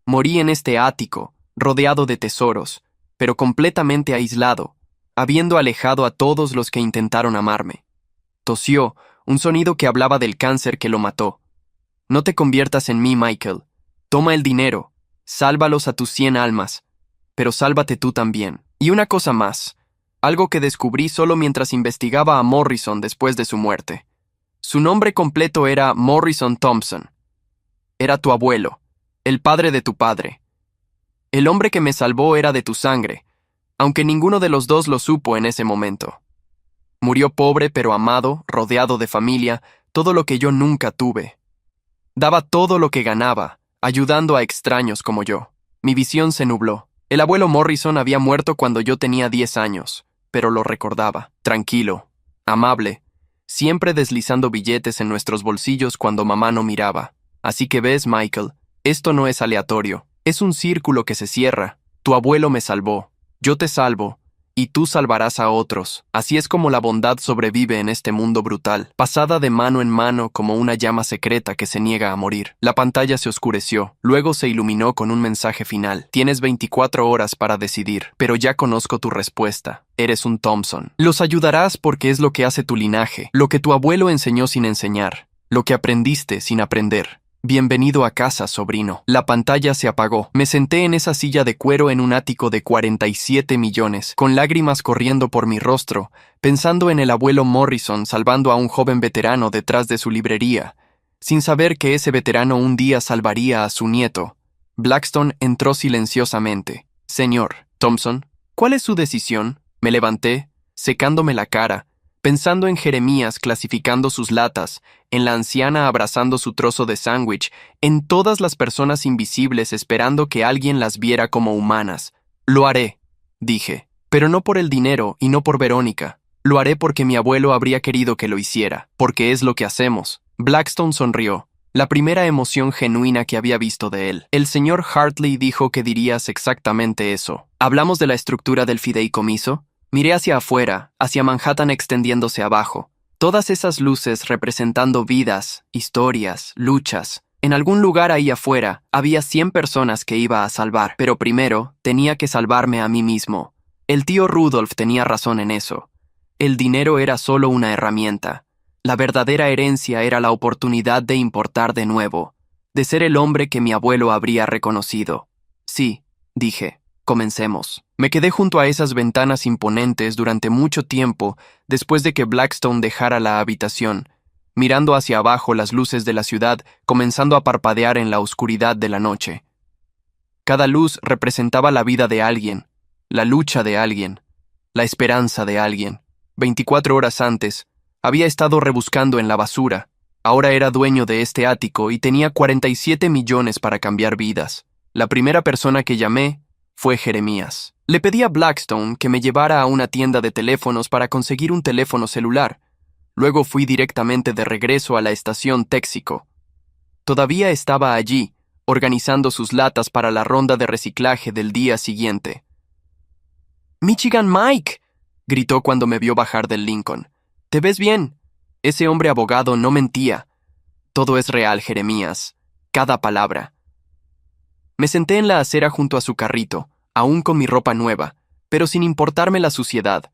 Speaker 1: Morí en este ático, rodeado de tesoros, pero completamente aislado, habiendo alejado a todos los que intentaron amarme. Tosió, un sonido que hablaba del cáncer que lo mató. No te conviertas en mí, Michael. Toma el dinero, sálvalos a tus 100 almas, pero sálvate tú también. Y una cosa más, algo que descubrí solo mientras investigaba a Morrison después de su muerte. Su nombre completo era Morrison Thompson. Era tu abuelo, el padre de tu padre. El hombre que me salvó era de tu sangre, aunque ninguno de los dos lo supo en ese momento. Murió pobre pero amado, rodeado de familia, todo lo que yo nunca tuve. Daba todo lo que ganaba, ayudando a extraños como yo. Mi visión se nubló. El abuelo Morrison había muerto cuando yo tenía 10 años, pero lo recordaba, tranquilo, amable, siempre deslizando billetes en nuestros bolsillos cuando mamá no miraba. Así que ves, Michael, esto no es aleatorio, es un círculo que se cierra. Tu abuelo me salvó, yo te salvo, y tú salvarás a otros. Así es como la bondad sobrevive en este mundo brutal, pasada de mano en mano como una llama secreta que se niega a morir. La pantalla se oscureció, luego se iluminó con un mensaje final. Tienes 24 horas para decidir, pero ya conozco tu respuesta. Eres un Thompson. Los ayudarás porque es lo que hace tu linaje, lo que tu abuelo enseñó sin enseñar, lo que aprendiste sin aprender. Bienvenido a casa, sobrino. La pantalla se apagó. Me senté en esa silla de cuero en un ático de 47 millones, con lágrimas corriendo por mi rostro, pensando en el abuelo Morrison salvando a un joven veterano detrás de su librería, sin saber que ese veterano un día salvaría a su nieto. Blackstone entró silenciosamente. Señor Thompson, ¿cuál es su decisión? Me levanté, secándome la cara, pensando en Jeremías clasificando sus latas, en la anciana abrazando su trozo de sándwich, en todas las personas invisibles esperando que alguien las viera como humanas. Lo haré, dije, pero no por el dinero y no por Verónica. Lo haré porque mi abuelo habría querido que lo hiciera, porque es lo que hacemos. Blackstone sonrió. La primera emoción genuina que había visto de él. El señor Hartley dijo que dirías exactamente eso. ¿Hablamos de la estructura del fideicomiso? Miré hacia afuera, hacia Manhattan extendiéndose abajo. Todas esas luces representando vidas, historias, luchas. En algún lugar ahí afuera había 100 personas que iba a salvar, pero primero tenía que salvarme a mí mismo. El tío Rudolph tenía razón en eso. El dinero era solo una herramienta. La verdadera herencia era la oportunidad de importar de nuevo, de ser el hombre que mi abuelo habría reconocido. Sí, dije, comencemos. Me quedé junto a esas ventanas imponentes durante mucho tiempo después de que Blackstone dejara la habitación, mirando hacia abajo las luces de la ciudad comenzando a parpadear en la oscuridad de la noche. Cada luz representaba la vida de alguien, la lucha de alguien, la esperanza de alguien. 24 horas antes, había estado rebuscando en la basura. Ahora era dueño de este ático y tenía 47 millones para cambiar vidas. La primera persona que llamé fue Jeremías. Le pedí a Blackstone que me llevara a una tienda de teléfonos para conseguir un teléfono celular. Luego fui directamente de regreso a la estación Texaco. Todavía estaba allí, organizando sus latas para la ronda de reciclaje del día siguiente. «¡Michigan Mike!», gritó cuando me vio bajar del Lincoln. «¿Te ves bien?». Ese hombre abogado no mentía. Todo es real, Jeremías. Cada palabra. Me senté en la acera junto a su carrito, aún con mi ropa nueva, pero sin importarme la suciedad.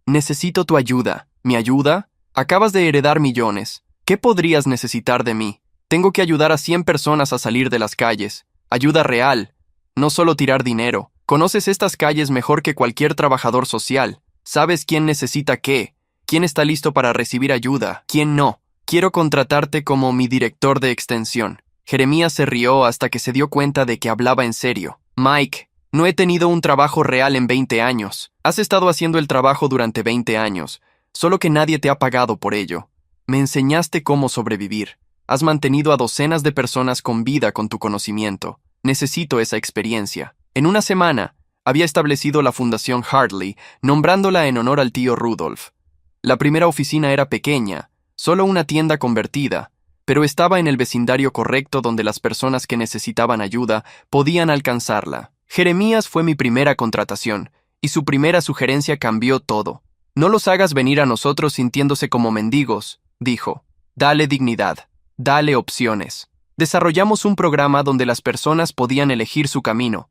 Speaker 1: «Necesito tu ayuda». ¿Mi ayuda? Acabas de heredar millones. ¿Qué podrías necesitar de mí? Tengo que ayudar a 100 personas a salir de las calles. Ayuda real. No solo tirar dinero. Conoces estas calles mejor que cualquier trabajador social. Sabes quién necesita qué. ¿Quién está listo para recibir ayuda? ¿Quién no? Quiero contratarte como mi director de extensión. Jeremías se rió hasta que se dio cuenta de que hablaba en serio. Mike, no he tenido un trabajo real en 20 años. Has estado haciendo el trabajo durante 20 años, solo que nadie te ha pagado por ello. Me enseñaste cómo sobrevivir. Has mantenido a docenas de personas con vida con tu conocimiento. Necesito esa experiencia. En una semana, había establecido la Fundación Hartley, nombrándola en honor al tío Rudolph. La primera oficina era pequeña, solo una tienda convertida, pero estaba en el vecindario correcto donde las personas que necesitaban ayuda podían alcanzarla. Jeremías fue mi primera contratación, y su primera sugerencia cambió todo. «No los hagas venir a nosotros sintiéndose como mendigos», dijo. «Dale dignidad, dale opciones». Desarrollamos un programa donde las personas podían elegir su camino.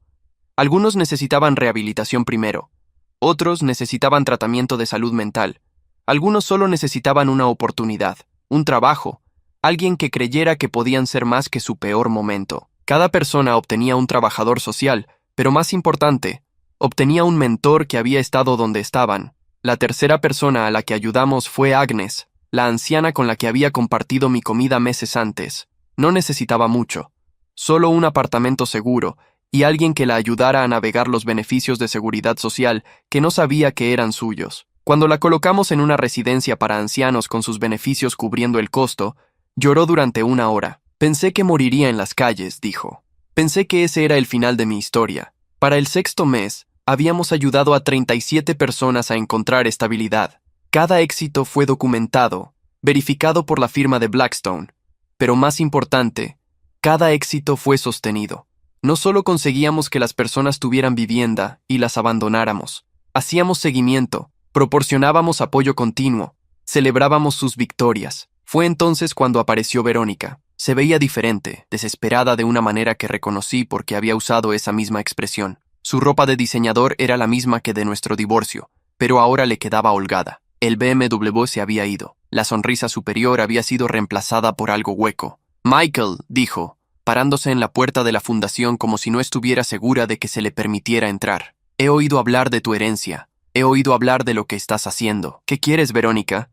Speaker 1: Algunos necesitaban rehabilitación primero, otros necesitaban tratamiento de salud mental. Algunos solo necesitaban una oportunidad, un trabajo, alguien que creyera que podían ser más que su peor momento. Cada persona obtenía un trabajador social, pero más importante, obtenía un mentor que había estado donde estaban. La tercera persona a la que ayudamos fue Agnes, la anciana con la que había compartido mi comida meses antes. No necesitaba mucho, solo un apartamento seguro y alguien que la ayudara a navegar los beneficios de seguridad social que no sabía que eran suyos. Cuando la colocamos en una residencia para ancianos con sus beneficios cubriendo el costo, lloró durante 1 hora. «Pensé que moriría en las calles», dijo. «Pensé que ese era el final de mi historia». Para el 6º mes, habíamos ayudado a 37 personas a encontrar estabilidad. Cada éxito fue documentado, verificado por la firma de Blackstone. Pero más importante, cada éxito fue sostenido. No solo conseguíamos que las personas tuvieran vivienda y las abandonáramos. Hacíamos seguimiento, proporcionábamos apoyo continuo, celebrábamos sus victorias. Fue entonces cuando apareció Verónica. Se veía diferente, desesperada de una manera que reconocí porque había usado esa misma expresión. Su ropa de diseñador era la misma que de nuestro divorcio, pero ahora le quedaba holgada. El BMW se había ido. La sonrisa superior había sido reemplazada por algo hueco. «Michael», dijo, parándose en la puerta de la fundación como si no estuviera segura de que se le permitiera entrar. «He oído hablar de tu herencia. He oído hablar de lo que estás haciendo. ¿Qué quieres, Verónica?»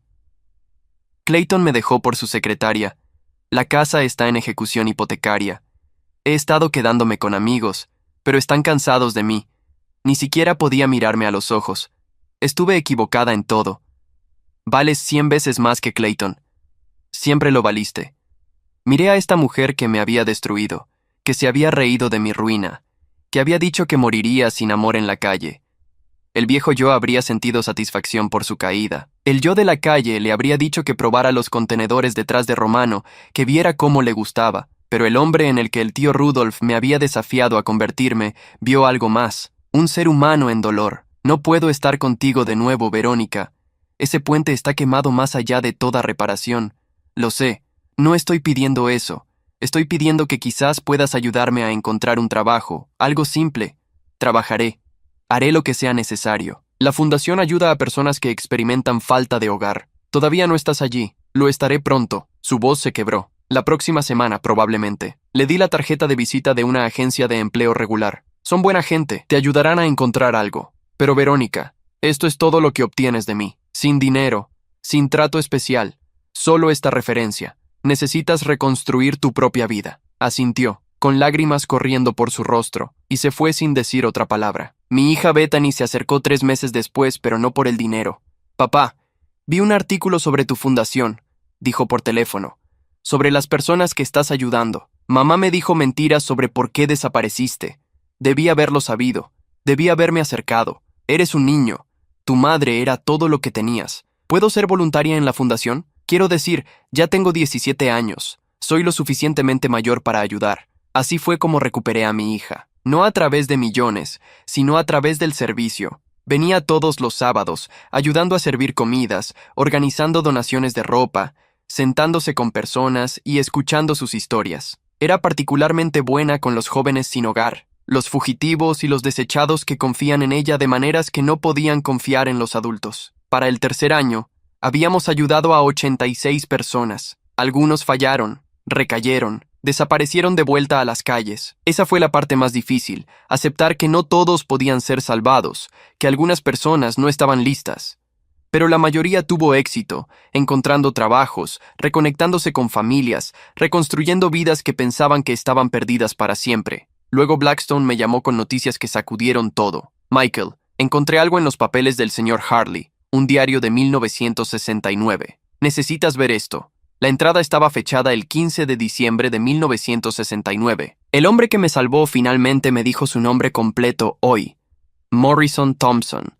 Speaker 1: Clayton me dejó por su secretaria. La casa está en ejecución hipotecaria. He estado quedándome con amigos, pero están cansados de mí. Ni siquiera podía mirarme a los ojos. Estuve equivocada en todo. Vales 100 veces más que Clayton. Siempre lo valiste. Miré a esta mujer que me había destruido, que se había reído de mi ruina, que había dicho que moriría sin amor en la calle. El viejo yo habría sentido satisfacción por su caída. El yo de la calle le habría dicho que probara los contenedores detrás de Romano, que viera cómo le gustaba. Pero el hombre en el que el tío Rudolf me había desafiado a convertirme vio algo más, un ser humano en dolor. No puedo estar contigo de nuevo, Verónica. Ese puente está quemado más allá de toda reparación. Lo sé, no estoy pidiendo eso. Estoy pidiendo que quizás puedas ayudarme a encontrar un trabajo, algo simple. Trabajaré. Haré lo que sea necesario. La fundación ayuda a personas que experimentan falta de hogar. Todavía no estás allí. Lo estaré pronto. Su voz se quebró. La próxima semana, probablemente. Le di la tarjeta de visita de una agencia de empleo regular. Son buena gente. Te ayudarán a encontrar algo. Pero Verónica, esto es todo lo que obtienes de mí. Sin dinero. Sin trato especial. Solo esta referencia. Necesitas reconstruir tu propia vida. Asintió, con lágrimas corriendo por su rostro, y se fue sin decir otra palabra. Mi hija Bethany se acercó 3 meses después, pero no por el dinero. Papá, vi un artículo sobre tu fundación, dijo por teléfono, sobre las personas que estás ayudando. Mamá me dijo mentiras sobre por qué desapareciste. Debí haberlo sabido. Debí haberme acercado. Eres un niño. Tu madre era todo lo que tenías. ¿Puedo ser voluntaria en la fundación? Quiero decir, ya tengo 17 años. Soy lo suficientemente mayor para ayudar. Así fue como recuperé a mi hija. No a través de millones, sino a través del servicio. Venía todos los sábados, ayudando a servir comidas, organizando donaciones de ropa, sentándose con personas y escuchando sus historias. Era particularmente buena con los jóvenes sin hogar, los fugitivos y los desechados que confían en ella de maneras que no podían confiar en los adultos. Para el 3er año, habíamos ayudado a 86 personas. Algunos fallaron, recayeron, desaparecieron de vuelta a las calles. Esa fue la parte más difícil, aceptar que no todos podían ser salvados, que algunas personas no estaban listas. Pero la mayoría tuvo éxito, encontrando trabajos, reconectándose con familias, reconstruyendo vidas que pensaban que estaban perdidas para siempre. Luego Blackstone me llamó con noticias que sacudieron todo. Michael, encontré algo en los papeles del señor Harley, un diario de 1969. Necesitas ver esto. La entrada estaba fechada el 15 de diciembre de 1969. El hombre que me salvó finalmente me dijo su nombre completo hoy. Morrison Thompson.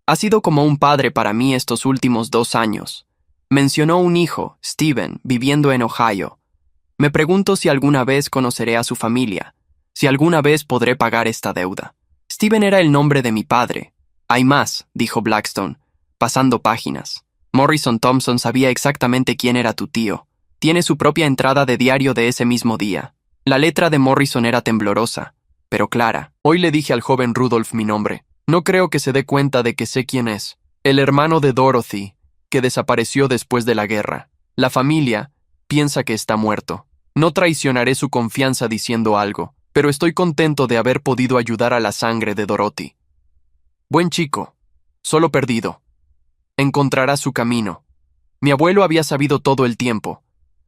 Speaker 1: Ha sido como un padre para mí estos últimos 2 años. Mencionó un hijo, Steven, viviendo en Ohio. Me pregunto si alguna vez conoceré a su familia, si alguna vez podré pagar esta deuda. Steven era el nombre de mi padre. Hay más, dijo Blackstone, pasando páginas. Morrison Thompson sabía exactamente quién era tu tío. Tiene su propia entrada de diario de ese mismo día. La letra de Morrison era temblorosa, pero clara. Hoy le dije al joven Rudolph mi nombre. No creo que se dé cuenta de que sé quién es. El hermano de Dorothy, que desapareció después de la guerra. La familia piensa que está muerto. No traicionaré su confianza diciendo algo, pero estoy contento de haber podido ayudar a la sangre de Dorothy. Buen chico, solo perdido. Encontrará su camino. Mi abuelo había sabido todo el tiempo.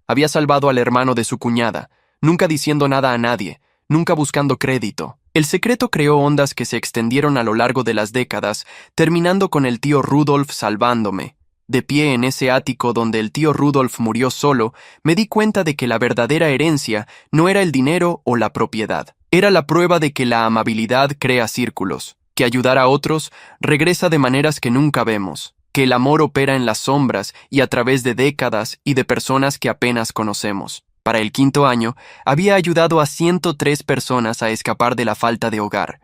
Speaker 1: Había salvado al hermano de su cuñada, nunca diciendo nada a nadie, nunca buscando crédito. El secreto creó ondas que se extendieron a lo largo de las décadas, terminando con el tío Rudolph salvándome. De pie en ese ático donde el tío Rudolph murió solo, me di cuenta de que la verdadera herencia no era el dinero o la propiedad. Era la prueba de que la amabilidad crea círculos, que ayudar a otros regresa de maneras que nunca vemos, que el amor opera en las sombras y a través de décadas y de personas que apenas conocemos. Para el 5.º año, había ayudado a 103 personas a escapar de la falta de hogar.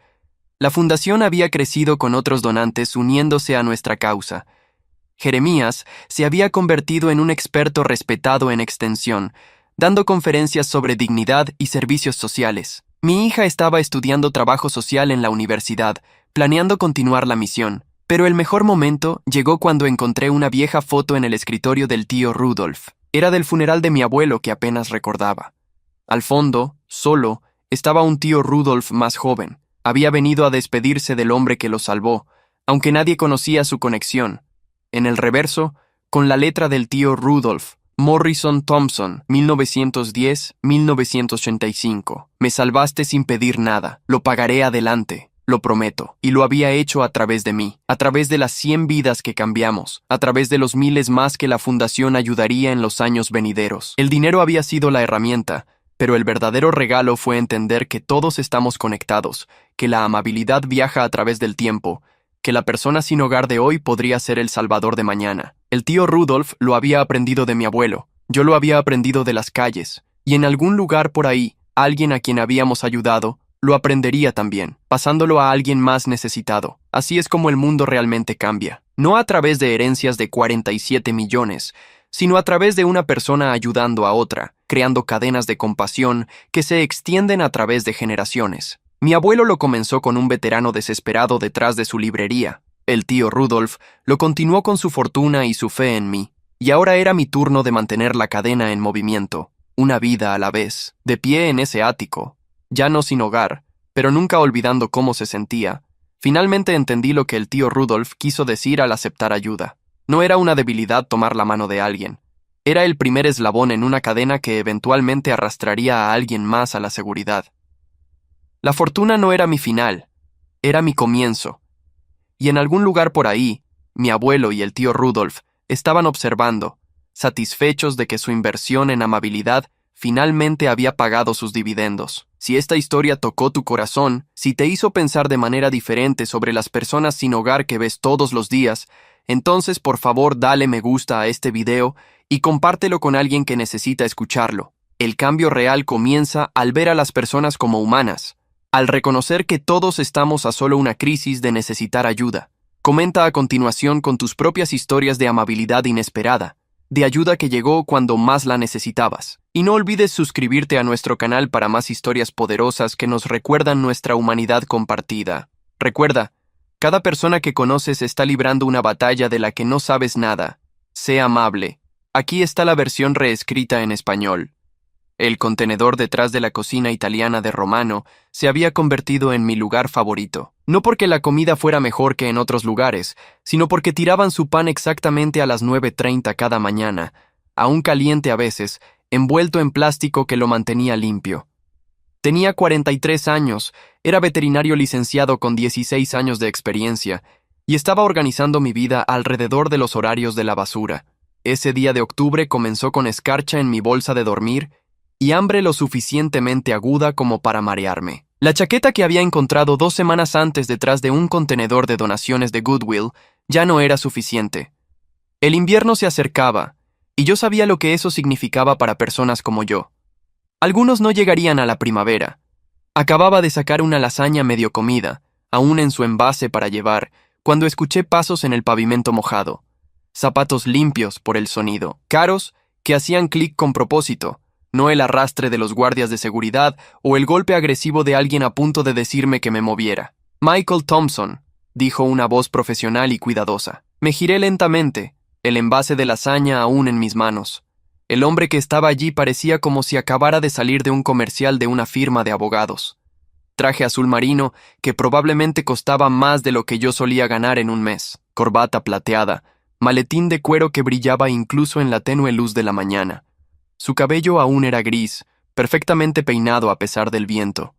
Speaker 1: La fundación había crecido con otros donantes uniéndose a nuestra causa. Jeremías se había convertido en un experto respetado en extensión, dando conferencias sobre dignidad y servicios sociales. Mi hija estaba estudiando trabajo social en la universidad, planeando continuar la misión. Pero el mejor momento llegó cuando encontré una vieja foto en el escritorio del tío Rudolph. Era del funeral de mi abuelo que apenas recordaba. Al fondo, solo, estaba un tío Rudolph más joven. Había venido a despedirse del hombre que lo salvó, aunque nadie conocía su conexión. En el reverso, con la letra del tío Rudolph, Morrison Thompson, 1910-1985. Me salvaste sin pedir nada. Lo pagaré adelante. Lo prometo, y lo había hecho a través de mí, a través de las 100 vidas que cambiamos, a través de los miles más que la fundación ayudaría en los años venideros. El dinero había sido la herramienta, pero el verdadero regalo fue entender que todos estamos conectados, que la amabilidad viaja a través del tiempo, que la persona sin hogar de hoy podría ser el salvador de mañana. El tío Rudolf lo había aprendido de mi abuelo, yo lo había aprendido de las calles, y en algún lugar por ahí, alguien a quien habíamos ayudado, lo aprendería también, pasándolo a alguien más necesitado. Así es como el mundo realmente cambia. No a través de herencias de 47 millones, sino a través de una persona ayudando a otra, creando cadenas de compasión que se extienden a través de generaciones. Mi abuelo lo comenzó con un veterano desesperado detrás de su librería. El tío Rudolf lo continuó con su fortuna y su fe en mí. Y ahora era mi turno de mantener la cadena en movimiento, una vida a la vez, de pie en ese ático, ya no sin hogar, pero nunca olvidando cómo se sentía. Finalmente entendí lo que el tío Rudolf quiso decir al aceptar ayuda. No era una debilidad tomar la mano de alguien. Era el primer eslabón en una cadena que eventualmente arrastraría a alguien más a la seguridad. La fortuna no era mi final, era mi comienzo. Y en algún lugar por ahí, mi abuelo y el tío Rudolf estaban observando, satisfechos de que su inversión en amabilidad finalmente había pagado sus dividendos. Si esta historia tocó tu corazón, si te hizo pensar de manera diferente sobre las personas sin hogar que ves todos los días, entonces por favor dale me gusta a este video y compártelo con alguien que necesita escucharlo. El cambio real comienza al ver a las personas como humanas, al reconocer que todos estamos a solo una crisis de necesitar ayuda. Comenta a continuación con tus propias historias de amabilidad inesperada, de ayuda que llegó cuando más la necesitabas. Y no olvides suscribirte a nuestro canal para más historias poderosas que nos recuerdan nuestra humanidad compartida. Recuerda, cada persona que conoces está librando una batalla de la que no sabes nada. Sé amable. Aquí está la versión reescrita en español. El contenedor detrás de la cocina italiana de Romano se había convertido en mi lugar favorito. No porque la comida fuera mejor que en otros lugares, sino porque tiraban su pan exactamente a las 9:30 cada mañana, aún caliente a veces, envuelto en plástico que lo mantenía limpio. Tenía 43 años, era veterinario licenciado con 16 años de experiencia, y estaba organizando mi vida alrededor de los horarios de la basura. Ese día de octubre comenzó con escarcha en mi bolsa de dormir y hambre lo suficientemente aguda como para marearme. La chaqueta que había encontrado 2 semanas antes detrás de un contenedor de donaciones de Goodwill ya no era suficiente. El invierno se acercaba, y yo sabía lo que eso significaba para personas como yo. Algunos no llegarían a la primavera. Acababa de sacar una lasaña medio comida, aún en su envase para llevar, cuando escuché pasos en el pavimento mojado. Zapatos limpios por el sonido, caros, que hacían clic con propósito, no el arrastre de los guardias de seguridad o el golpe agresivo de alguien a punto de decirme que me moviera. Michael Thompson, dijo una voz profesional y cuidadosa. Me giré lentamente, el envase de lasaña aún en mis manos. El hombre que estaba allí parecía como si acabara de salir de un comercial de una firma de abogados. Traje azul marino que probablemente costaba más de lo que yo solía ganar en un mes, corbata plateada, maletín de cuero que brillaba incluso en la tenue luz de la mañana. Su cabello aún era gris, perfectamente peinado a pesar del viento.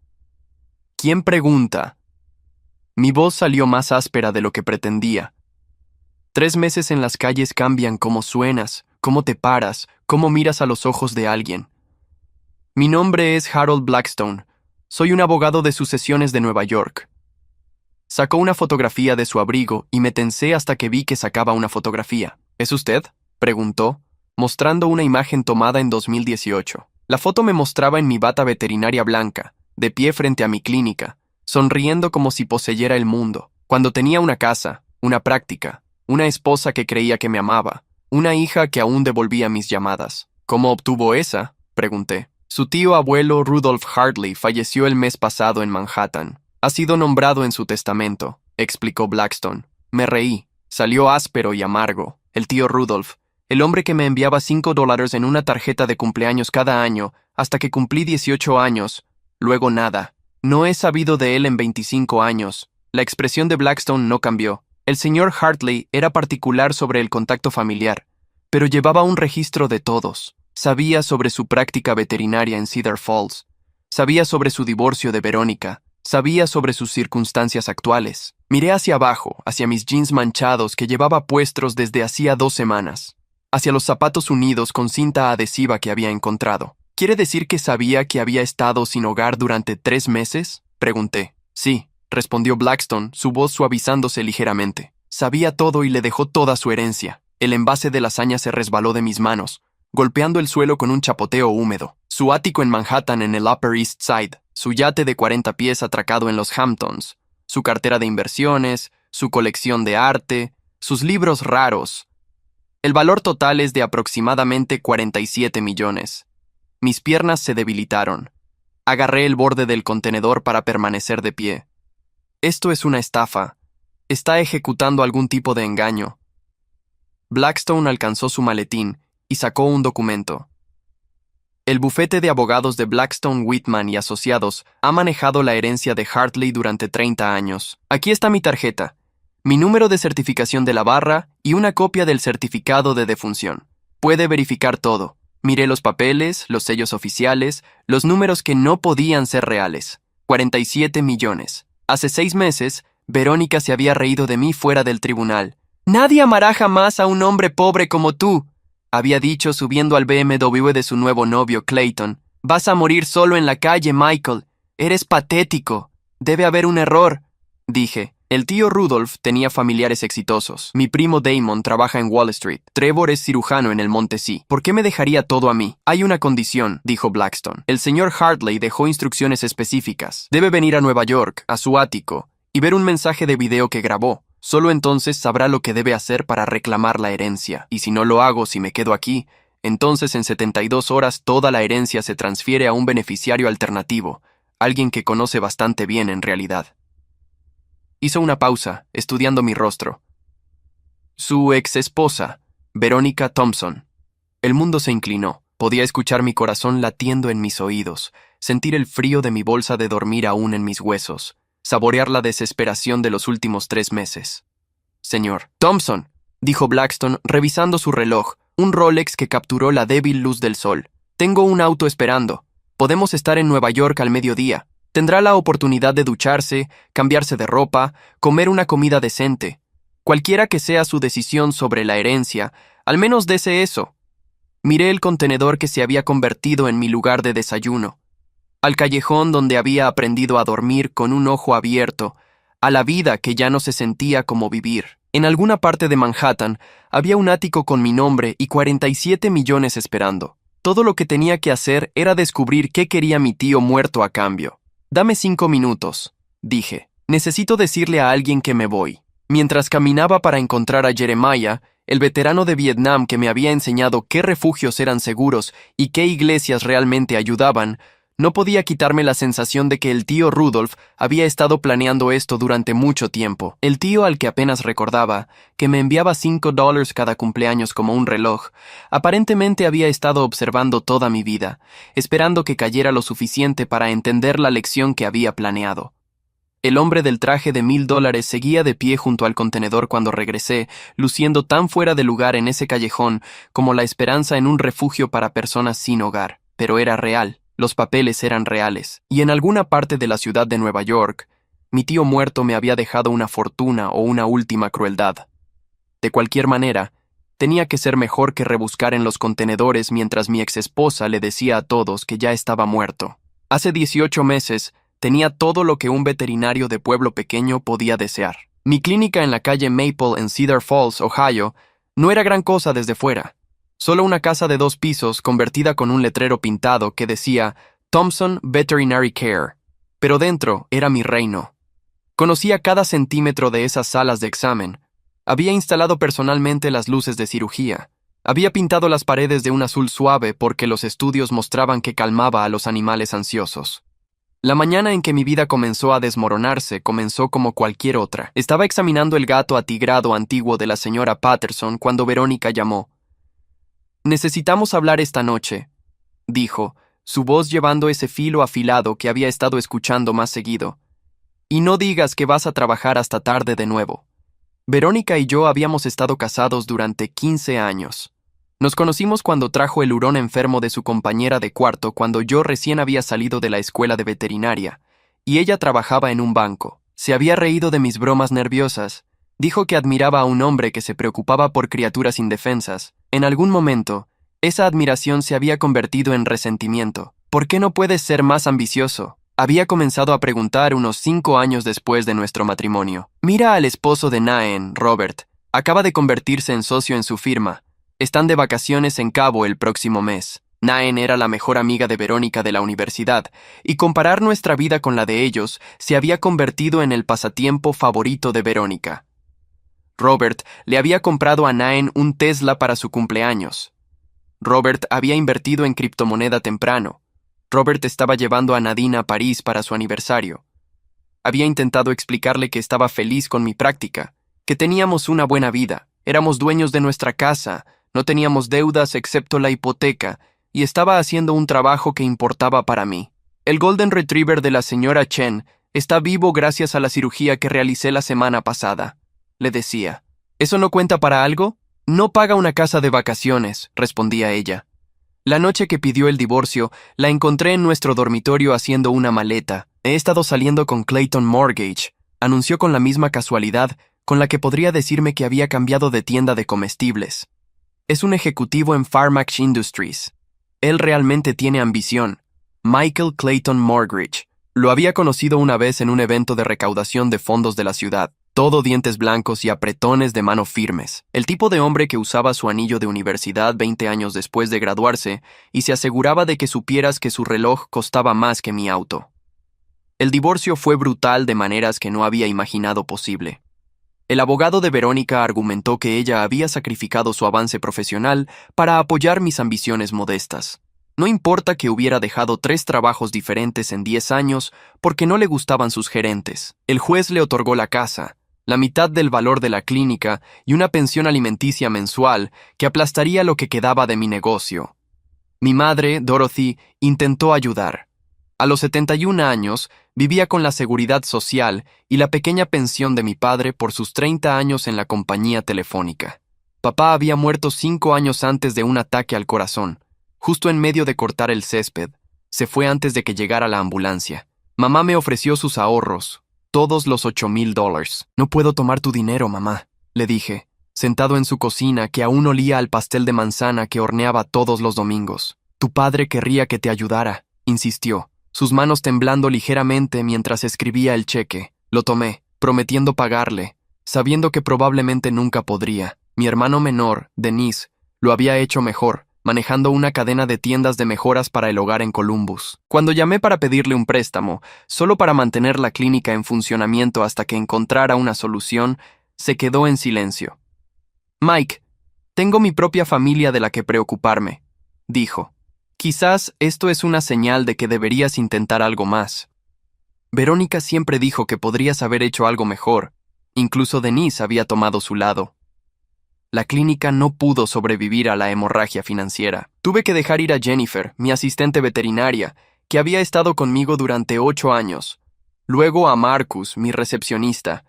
Speaker 1: ¿Quién pregunta? Mi voz salió más áspera de lo que pretendía. 3 meses en las calles cambian cómo suenas, cómo te paras, cómo miras a los ojos de alguien. Mi nombre es Harold Blackstone. Soy un abogado de sucesiones de Nueva York. Sacó una fotografía de su abrigo y me tensé hasta que vi que sacaba una fotografía. ¿Es usted?, preguntó, mostrando una imagen tomada en 2018. La foto me mostraba en mi bata veterinaria blanca, de pie frente a mi clínica, sonriendo como si poseyera el mundo, cuando tenía una casa, una práctica, una esposa que creía que me amaba, una hija que aún devolvía mis llamadas. ¿Cómo obtuvo esa?, pregunté. Su tío abuelo Rudolph Hartley falleció el mes pasado en Manhattan. Ha sido nombrado en su testamento, explicó Blackstone. Me reí. Salió áspero y amargo. El tío Rudolph, el hombre que me enviaba $5 en una tarjeta de cumpleaños cada año hasta que cumplí 18 años. Luego nada. No he sabido de él en 25 años. La expresión de Blackstone no cambió. El señor Hartley era particular sobre el contacto familiar, pero llevaba un registro de todos. Sabía sobre su práctica veterinaria en Cedar Falls. Sabía sobre su divorcio de Verónica. Sabía sobre sus circunstancias actuales. Miré hacia abajo, hacia mis jeans manchados que llevaba puestos desde hacía 2 semanas. Hacia los zapatos unidos con cinta adhesiva que había encontrado. ¿Quiere decir que sabía que había estado sin hogar durante 3 meses? Pregunté. Sí, respondió Blackstone, su voz suavizándose ligeramente. Sabía todo y le dejó toda su herencia. El envase de lasaña se resbaló de mis manos, golpeando el suelo con un chapoteo húmedo. Su ático en Manhattan en el Upper East Side, su yate de 40 pies atracado en los Hamptons, su cartera de inversiones, su colección de arte, sus libros raros. El valor total es de aproximadamente 47 millones. Mis piernas se debilitaron. Agarré el borde del contenedor para permanecer de pie. Esto es una estafa. Está ejecutando algún tipo de engaño. Blackstone alcanzó su maletín y sacó un documento. El bufete de abogados de Blackstone, Whitman y Asociados ha manejado la herencia de Hartley durante 30 años. Aquí está mi tarjeta, mi número de certificación de la barra y una copia del certificado de defunción. Puede verificar todo. Miré los papeles, los sellos oficiales, los números que no podían ser reales. 47 millones. Hace 6 meses, Verónica se había reído de mí fuera del tribunal. «Nadie amará jamás a un hombre pobre como tú», había dicho subiendo al BMW de su nuevo novio, Clayton. «Vas a morir solo en la calle, Michael. Eres patético. Debe haber un error», dije. El tío Rudolph tenía familiares exitosos. Mi primo Damon trabaja en Wall Street. Trevor es cirujano en el Monte C. ¿Por qué me dejaría todo a mí? Hay una condición, dijo Blackstone. El señor Hartley dejó instrucciones específicas. Debe venir a Nueva York, a su ático, y ver un mensaje de video que grabó. Solo entonces sabrá lo que debe hacer para reclamar la herencia. Y si no lo hago, si me quedo aquí, entonces en 72 horas toda la herencia se transfiere a un beneficiario alternativo, alguien que conoce bastante bien en realidad. Hizo una pausa, estudiando mi rostro. Su ex esposa, Verónica Thompson. El mundo se inclinó. Podía escuchar mi corazón latiendo en mis oídos, sentir el frío de mi bolsa de dormir aún en mis huesos, saborear la desesperación de los últimos 3 meses. «Señor Thompson», dijo Blackstone, revisando su reloj, un Rolex que capturó la débil luz del sol. «Tengo un auto esperando. Podemos estar en Nueva York al mediodía. Tendrá la oportunidad de ducharse, cambiarse de ropa, comer una comida decente. Cualquiera que sea su decisión sobre la herencia, al menos dese eso». Miré el contenedor que se había convertido en mi lugar de desayuno, al callejón donde había aprendido a dormir con un ojo abierto, a la vida que ya no se sentía como vivir. En alguna parte de Manhattan había un ático con mi nombre y 47 millones esperando. Todo lo que tenía que hacer era descubrir qué quería mi tío muerto a cambio. «Dame 5 minutos», dije. «Necesito decirle a alguien que me voy». Mientras caminaba para encontrar a Jeremiah, el veterano de Vietnam que me había enseñado qué refugios eran seguros y qué iglesias realmente ayudaban, no podía quitarme la sensación de que el tío Rudolph había estado planeando esto durante mucho tiempo. El tío al que apenas recordaba, que me enviaba $5 cada cumpleaños como un reloj, aparentemente había estado observando toda mi vida, esperando que cayera lo suficiente para entender la lección que había planeado. El hombre del traje de $1,000 seguía de pie junto al contenedor cuando regresé, luciendo tan fuera de lugar en ese callejón como la esperanza en un refugio para personas sin hogar. Pero era real. Los papeles eran reales, y en alguna parte de la ciudad de Nueva York, mi tío muerto me había dejado una fortuna o una última crueldad. De cualquier manera, tenía que ser mejor que rebuscar en los contenedores mientras mi exesposa le decía a todos que ya estaba muerto. Hace 18 meses, tenía todo lo que un veterinario de pueblo pequeño podía desear. Mi clínica en la calle Maple en Cedar Falls, Ohio, no era gran cosa desde fuera. Solo una casa de 2 pisos convertida con un letrero pintado que decía Thompson Veterinary Care. Pero dentro era mi reino. Conocía cada centímetro de esas salas de examen. Había instalado personalmente las luces de cirugía. Había pintado las paredes de un azul suave porque los estudios mostraban que calmaba a los animales ansiosos. La mañana en que mi vida comenzó a desmoronarse comenzó como cualquier otra. Estaba examinando el gato atigrado antiguo de la señora Patterson cuando Verónica llamó. «Necesitamos hablar esta noche», dijo, su voz llevando ese filo afilado que había estado escuchando más seguido. «Y no digas que vas a trabajar hasta tarde de nuevo». Verónica y yo habíamos estado casados durante 15 años. Nos conocimos cuando trajo el hurón enfermo de su compañera de cuarto cuando yo recién había salido de la escuela de veterinaria, y ella trabajaba en un banco. Se había reído de mis bromas nerviosas. Dijo que admiraba a un hombre que se preocupaba por criaturas indefensas. En algún momento, esa admiración se había convertido en resentimiento. «¿Por qué no puedes ser más ambicioso? Había comenzado a preguntar unos 5 años después de nuestro matrimonio. Mira al esposo de Naen, Robert. Acaba de convertirse en socio en su firma. Están de vacaciones en Cabo el próximo mes. Naen era la mejor amiga de Verónica de la universidad, y comparar nuestra vida con la de ellos se había convertido en el pasatiempo favorito de Verónica. Robert le había comprado a Naen un Tesla para su cumpleaños. Robert había invertido en criptomoneda temprano. Robert estaba llevando a Nadine a París para su aniversario. Había intentado explicarle que estaba feliz con mi práctica, que teníamos una buena vida, éramos dueños de nuestra casa, no teníamos deudas excepto la hipoteca, y estaba haciendo un trabajo que importaba para mí. El Golden Retriever de la señora Chen está vivo gracias a la cirugía que realicé la semana pasada, le decía. ¿Eso no cuenta para algo? No paga una casa de vacaciones, respondía ella. La noche que pidió el divorcio, la encontré en nuestro dormitorio haciendo una maleta. He estado saliendo con Clayton Mortgage, anunció con la misma casualidad con la que podría decirme que había cambiado de tienda de comestibles. Es un ejecutivo en Pharmax Industries. Él realmente tiene ambición. Michael Clayton Mortgage. Lo había conocido una vez en un evento de recaudación de fondos de la ciudad. Todo dientes blancos y apretones de mano firmes. El tipo de hombre que usaba su anillo de universidad 20 años después de graduarse y se aseguraba de que supieras que su reloj costaba más que mi auto. El divorcio fue brutal de maneras que no había imaginado posible. El abogado de Verónica argumentó que ella había sacrificado su avance profesional para apoyar mis ambiciones modestas. No importa que hubiera dejado 3 trabajos diferentes en 10 años porque no le gustaban sus gerentes. El juez le otorgó la casa, la mitad del valor de la clínica y una pensión alimenticia mensual que aplastaría lo que quedaba de mi negocio. Mi madre, Dorothy, intentó ayudar. A los 71 años, vivía con la seguridad social y la pequeña pensión de mi padre por sus 30 años en la compañía telefónica. Papá había muerto 5 años antes de un ataque al corazón, justo en medio de cortar el césped. Se fue antes de que llegara la ambulancia. Mamá me ofreció sus ahorros, todos los $8,000. No puedo tomar tu dinero, mamá, le dije, sentado en su cocina que aún olía al pastel de manzana que horneaba todos los domingos. Tu padre querría que te ayudara, insistió, sus manos temblando ligeramente mientras escribía el cheque. Lo tomé, prometiendo pagarle, sabiendo que probablemente nunca podría. Mi hermano menor, Denise, lo había hecho mejor, manejando una cadena de tiendas de mejoras para el hogar en Columbus. Cuando llamé para pedirle un préstamo, solo para mantener la clínica en funcionamiento hasta que encontrara una solución, se quedó en silencio. Mike, tengo mi propia familia de la que preocuparme, dijo. Quizás esto es una señal de que deberías intentar algo más. Verónica siempre dijo que podrías haber hecho algo mejor. Incluso Denise había tomado su lado. La clínica no pudo sobrevivir a la hemorragia financiera. Tuve que dejar ir a Jennifer, mi asistente veterinaria, que había estado conmigo durante 8 años. Luego a Marcus, mi recepcionista.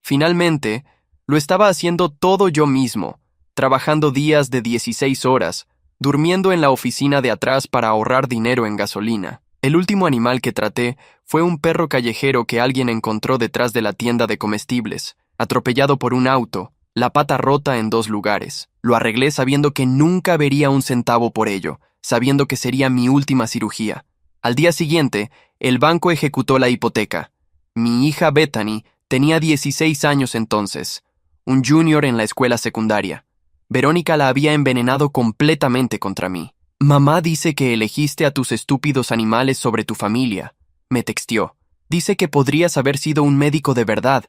Speaker 1: Finalmente, lo estaba haciendo todo yo mismo, trabajando días de 16 horas, durmiendo en la oficina de atrás para ahorrar dinero en gasolina. El último animal que traté fue un perro callejero que alguien encontró detrás de la tienda de comestibles, atropellado por un auto, la pata rota en 2 lugares. Lo arreglé sabiendo que nunca vería un centavo por ello, sabiendo que sería mi última cirugía. Al día siguiente, el banco ejecutó la hipoteca. Mi hija Bethany tenía 16 años entonces, un junior en la escuela secundaria. Verónica la había envenenado completamente contra mí. Mamá dice que elegiste a tus estúpidos animales sobre tu familia, me texteó. Dice que podrías haber sido un médico de verdad,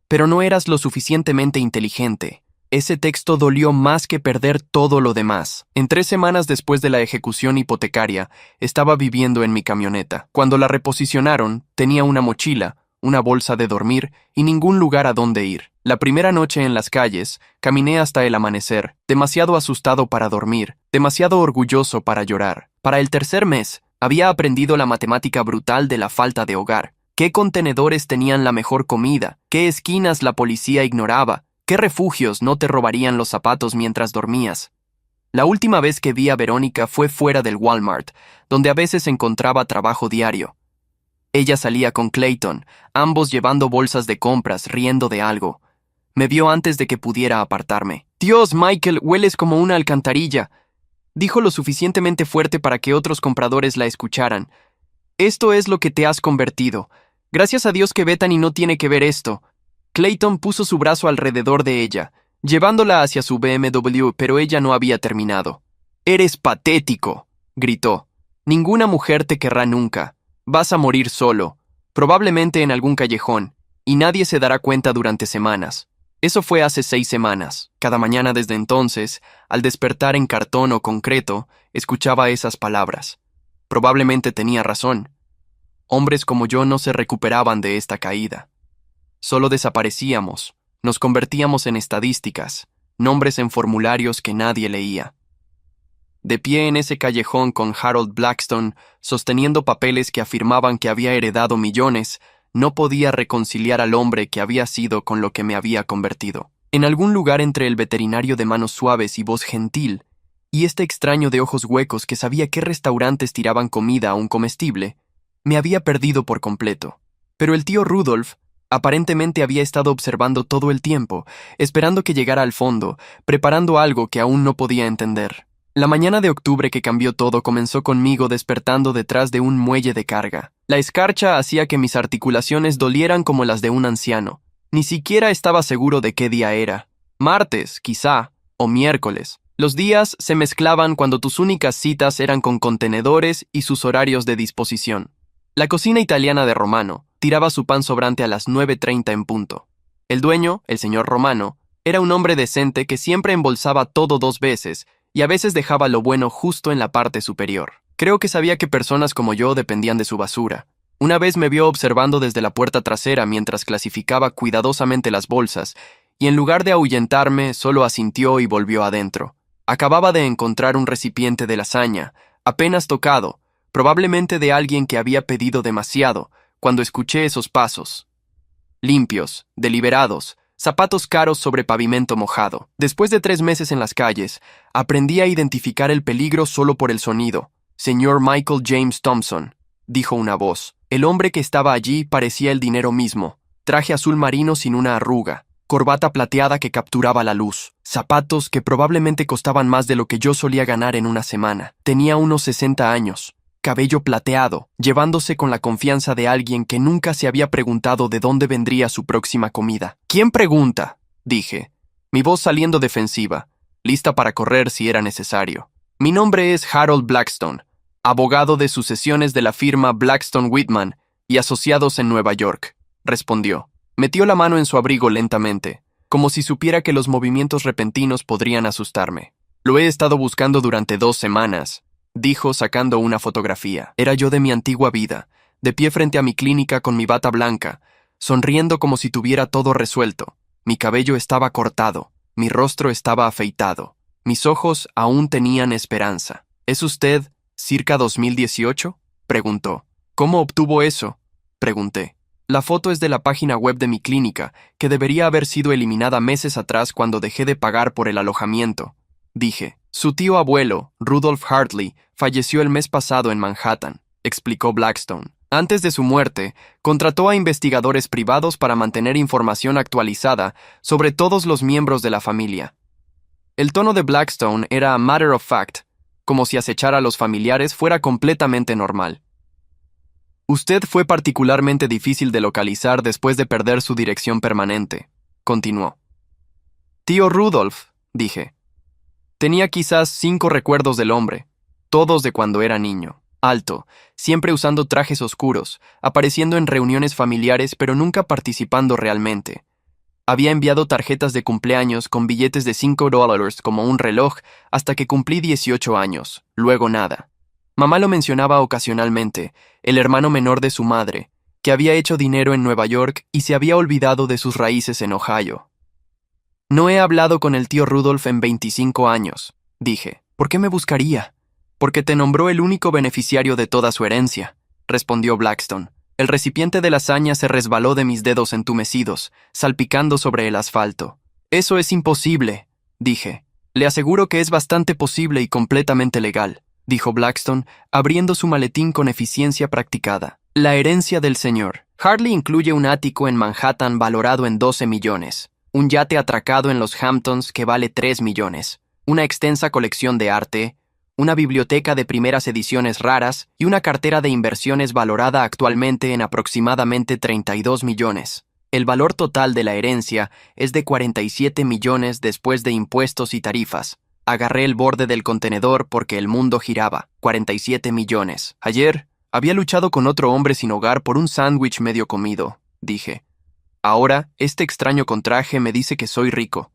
Speaker 1: pero no eras lo suficientemente inteligente. Ese texto dolió más que perder todo lo demás. En 3 semanas después de la ejecución hipotecaria, estaba viviendo en mi camioneta. Cuando la reposicionaron, tenía una mochila, una bolsa de dormir y ningún lugar a donde ir. La primera noche en las calles, caminé hasta el amanecer, demasiado asustado para dormir, demasiado orgulloso para llorar. Para el 3er mes, había aprendido la matemática brutal de la falta de hogar. ¿Qué contenedores tenían la mejor comida? ¿Qué esquinas la policía ignoraba? ¿Qué refugios no te robarían los zapatos mientras dormías? La última vez que vi a Verónica fue fuera del Walmart, donde a veces encontraba trabajo diario. Ella salía con Clayton, ambos llevando bolsas de compras, riendo de algo. Me vio antes de que pudiera apartarme. «Dios, Michael, hueles como una alcantarilla», dijo lo suficientemente fuerte para que otros compradores la escucharan. Esto es lo que te has convertido. Gracias a Dios que Bethany no tiene que ver esto. Clayton puso su brazo alrededor de ella, llevándola hacia su BMW, pero ella no había terminado. «Eres patético», gritó. «Ninguna mujer te querrá nunca. Vas a morir solo, probablemente en algún callejón, y nadie se dará cuenta durante semanas». Eso fue hace 6 semanas. Cada mañana desde entonces, al despertar en cartón o concreto, escuchaba esas palabras. Probablemente tenía razón. Hombres como yo no se recuperaban de esta caída. Solo desaparecíamos, nos convertíamos en estadísticas, nombres en formularios que nadie leía. De pie en ese callejón con Harold Blackstone, sosteniendo papeles que afirmaban que había heredado millones, no podía reconciliar al hombre que había sido con lo que me había convertido. En algún lugar entre el veterinario de manos suaves y voz gentil, y este extraño de ojos huecos que sabía qué restaurantes tiraban comida a un comestible, me había perdido por completo. Pero el tío Rudolph aparentemente había estado observando todo el tiempo, esperando que llegara al fondo, preparando algo que aún no podía entender. La mañana de octubre que cambió todo comenzó conmigo despertando detrás de un muelle de carga. La escarcha hacía que mis articulaciones dolieran como las de un anciano. Ni siquiera estaba seguro de qué día era. Martes, quizá, o miércoles. Los días se mezclaban cuando tus únicas citas eran con contenedores y sus horarios de disposición. La cocina italiana de Romano tiraba su pan sobrante a las 9:30 en punto. El dueño, el señor Romano, era un hombre decente que siempre embolsaba todo 2 veces y a veces dejaba lo bueno justo en la parte superior. Creo que sabía que personas como yo dependían de su basura. Una vez me vio observando desde la puerta trasera mientras clasificaba cuidadosamente las bolsas, y en lugar de ahuyentarme, solo asintió y volvió adentro. Acababa de encontrar un recipiente de lasaña, apenas tocado, probablemente de alguien que había pedido demasiado, cuando escuché esos pasos. Limpios, deliberados, zapatos caros sobre pavimento mojado. Después de 3 meses en las calles, aprendí a identificar el peligro solo por el sonido. «Señor Michael James Thompson», dijo una voz. El hombre que estaba allí parecía el dinero mismo. Traje azul marino sin una arruga, corbata plateada que capturaba la luz, zapatos que probablemente costaban más de lo que yo solía ganar en una semana. Tenía unos 60 años. Cabello plateado, llevándose con la confianza de alguien que nunca se había preguntado de dónde vendría su próxima comida. «¿Quién pregunta?», dije, mi voz saliendo defensiva, lista para correr si era necesario. «Mi nombre es Harold Blackstone, abogado de sucesiones de la firma Blackstone Whitman y asociados en Nueva York», respondió. Metió la mano en su abrigo lentamente, como si supiera que los movimientos repentinos podrían asustarme. «Lo he estado buscando durante 2 semanas», dijo sacando una fotografía. Era yo de mi antigua vida, de pie frente a mi clínica con mi bata blanca, sonriendo como si tuviera todo resuelto. Mi cabello estaba cortado, mi rostro estaba afeitado, mis ojos aún tenían esperanza. «¿Es usted circa 2018?» preguntó. «¿Cómo obtuvo eso?», pregunté. «La foto es de la página web de mi clínica, que debería haber sido eliminada meses atrás cuando dejé de pagar por el alojamiento», dije. «Su tío abuelo, Rudolph Hartley, falleció el mes pasado en Manhattan», explicó Blackstone. «Antes de su muerte, contrató a investigadores privados para mantener información actualizada sobre todos los miembros de la familia». El tono de Blackstone era matter of fact, como si acechar a los familiares fuera completamente normal. «Usted fue particularmente difícil de localizar después de perder su dirección permanente», continuó. «Tío Rudolph», dije. Tenía quizás 5 recuerdos del hombre, todos de cuando era niño. Alto, siempre usando trajes oscuros, apareciendo en reuniones familiares pero nunca participando realmente. Había enviado tarjetas de cumpleaños con billetes de $5 como un reloj hasta que cumplí 18 años, luego nada. Mamá lo mencionaba ocasionalmente, el hermano menor de su madre, que había hecho dinero en Nueva York y se había olvidado de sus raíces en Ohio. «No he hablado con el tío Rudolph en 25 años», dije. «¿Por qué me buscaría?» «Porque te nombró el único beneficiario de toda su herencia», respondió Blackstone. El recipiente de lasaña se resbaló de mis dedos entumecidos, salpicando sobre el asfalto. «Eso es imposible», dije. «Le aseguro que es bastante posible y completamente legal», dijo Blackstone, abriendo su maletín con eficiencia practicada. «La herencia del señor. Hartley incluye un ático en Manhattan valorado en 12 millones. Un yate atracado en los Hamptons que vale 3 millones, una extensa colección de arte, una biblioteca de primeras ediciones raras y una cartera de inversiones valorada actualmente en aproximadamente 32 millones. El valor total de la herencia es de 47 millones después de impuestos y tarifas. Agarré el borde del contenedor porque el mundo giraba. 47 millones. Ayer había luchado con otro hombre sin hogar por un sándwich medio comido, dije. Ahora, este extraño contraje me dice que soy rico.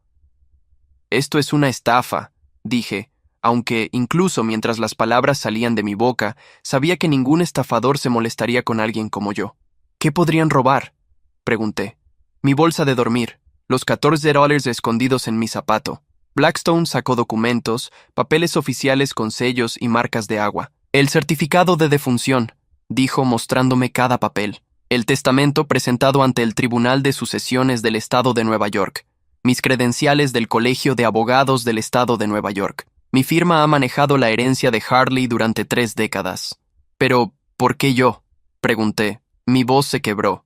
Speaker 1: Esto es una estafa, dije, aunque, incluso mientras las palabras salían de mi boca, sabía que ningún estafador se molestaría con alguien como yo. ¿Qué podrían robar?, pregunté. Mi bolsa de dormir, los $14 escondidos en mi zapato. Blackstone sacó documentos, papeles oficiales con sellos y marcas de agua. El certificado de defunción, dijo mostrándome cada papel. El testamento presentado ante el Tribunal de Sucesiones del Estado de Nueva York. Mis credenciales del Colegio de Abogados del Estado de Nueva York. Mi firma ha manejado la herencia de Hartley durante 3 décadas. Pero, ¿por qué yo?, pregunté. Mi voz se quebró.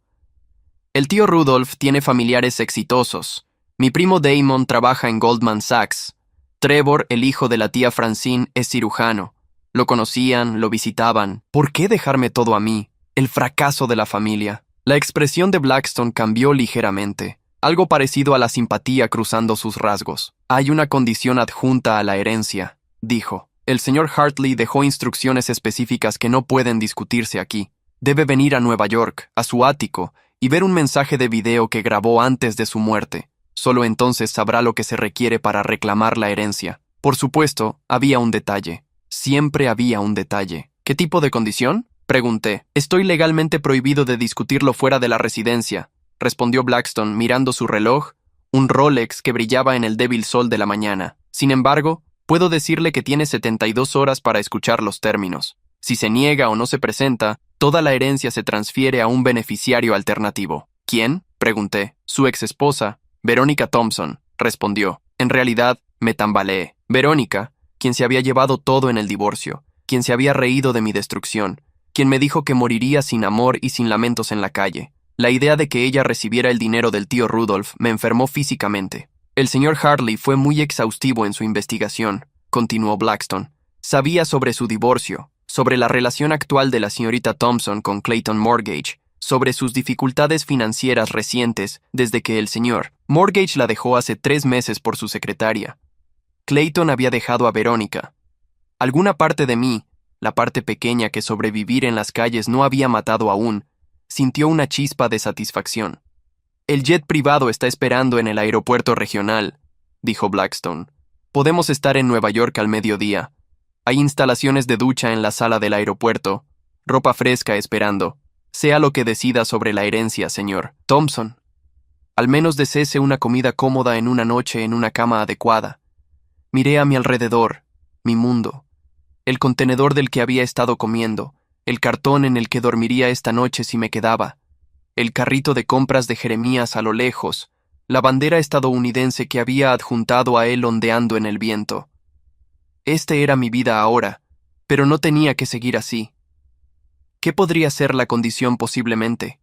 Speaker 1: El tío Rudolph tiene familiares exitosos. Mi primo Damon trabaja en Goldman Sachs. Trevor, el hijo de la tía Francine, es cirujano. Lo conocían, lo visitaban. ¿Por qué dejarme todo a mí? El fracaso de la familia. La expresión de Blackstone cambió ligeramente. Algo parecido a la simpatía cruzando sus rasgos. Hay una condición adjunta a la herencia, dijo. El señor Hartley dejó instrucciones específicas que no pueden discutirse aquí. Debe venir a Nueva York, a su ático, y ver un mensaje de video que grabó antes de su muerte. Solo entonces sabrá lo que se requiere para reclamar la herencia. Por supuesto, había un detalle. Siempre había un detalle. ¿Qué tipo de condición?, pregunté. Estoy legalmente prohibido de discutirlo fuera de la residencia, respondió Blackstone mirando su reloj, un Rolex que brillaba en el débil sol de la mañana. Sin embargo, puedo decirle que tiene 72 horas para escuchar los términos. Si se niega o no se presenta, toda la herencia se transfiere a un beneficiario alternativo. ¿Quién?, pregunté. Su exesposa, Veronica Thompson, respondió. En realidad, me tambaleé. Veronica, quien se había llevado todo en el divorcio, quien se había reído de mi destrucción, quien me dijo que moriría sin amor y sin lamentos en la calle. La idea de que ella recibiera el dinero del tío Rudolph me enfermó físicamente. El señor Hartley fue muy exhaustivo en su investigación, continuó Blackstone. Sabía sobre su divorcio, sobre la relación actual de la señorita Thompson con Clayton Mortgage, sobre sus dificultades financieras recientes desde que el señor Mortgage la dejó hace 3 meses por su secretaria. Clayton había dejado a Verónica. Alguna parte de mí, la parte pequeña que sobrevivir en las calles no había matado aún, sintió una chispa de satisfacción. El jet privado está esperando en el aeropuerto regional, dijo Blackstone. Podemos estar en Nueva York al mediodía. Hay instalaciones de ducha en la sala del aeropuerto, ropa fresca esperando. Sea lo que decida sobre la herencia, señor Thompson. Al menos deséese una comida cómoda en una noche en una cama adecuada. Miré a mi alrededor, mi mundo, el contenedor del que había estado comiendo, el cartón en el que dormiría esta noche si me quedaba, el carrito de compras de Jeremías a lo lejos, la bandera estadounidense que había adjuntado a él ondeando en el viento. Este era mi vida ahora, pero no tenía que seguir así. ¿Qué podría ser la condición posiblemente?,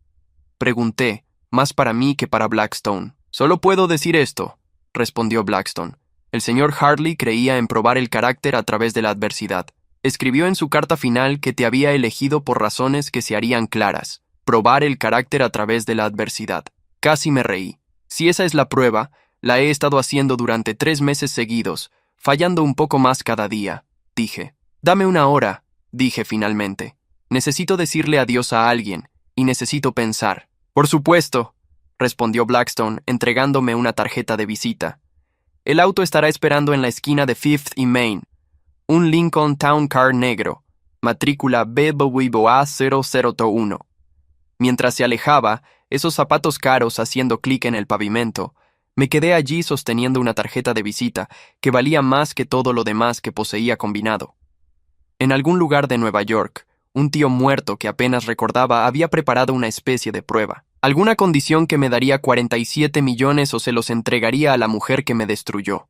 Speaker 1: pregunté, más para mí que para Blackstone. Solo puedo decir esto, respondió Blackstone. El señor Hartley creía en probar el carácter a través de la adversidad. Escribió en su carta final que te había elegido por razones que se harían claras. Probar el carácter a través de la adversidad. Casi me reí. Si esa es la prueba, la he estado haciendo durante 3 meses seguidos, fallando un poco más cada día, dije. Dame una hora, dije finalmente. Necesito decirle adiós a alguien, y necesito pensar. Por supuesto, respondió Blackstone, entregándome una tarjeta de visita. El auto estará esperando en la esquina de Fifth y Main. Un Lincoln Town Car negro, matrícula BBWA 001. Mientras se alejaba, esos zapatos caros haciendo clic en el pavimento, me quedé allí sosteniendo una tarjeta de visita que valía más que todo lo demás que poseía combinado. En algún lugar de Nueva York, un tío muerto que apenas recordaba había preparado una especie de prueba. Alguna condición que me daría 47 millones o se los entregaría a la mujer que me destruyó.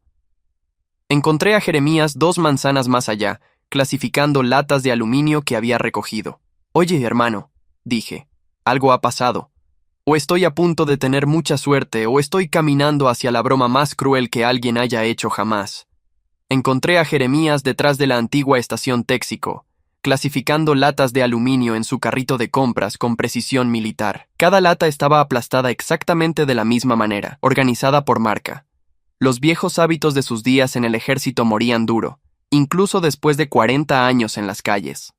Speaker 1: Encontré a Jeremías 2 manzanas más allá, clasificando latas de aluminio que había recogido. Oye, hermano, dije, algo ha pasado. O estoy a punto de tener mucha suerte o estoy caminando hacia la broma más cruel que alguien haya hecho jamás. Encontré a Jeremías detrás de la antigua estación Texaco, clasificando latas de aluminio en su carrito de compras con precisión militar. Cada lata estaba aplastada exactamente de la misma manera, organizada por marca. Los viejos hábitos de sus días en el ejército morían duro, incluso después de 40 años en las calles.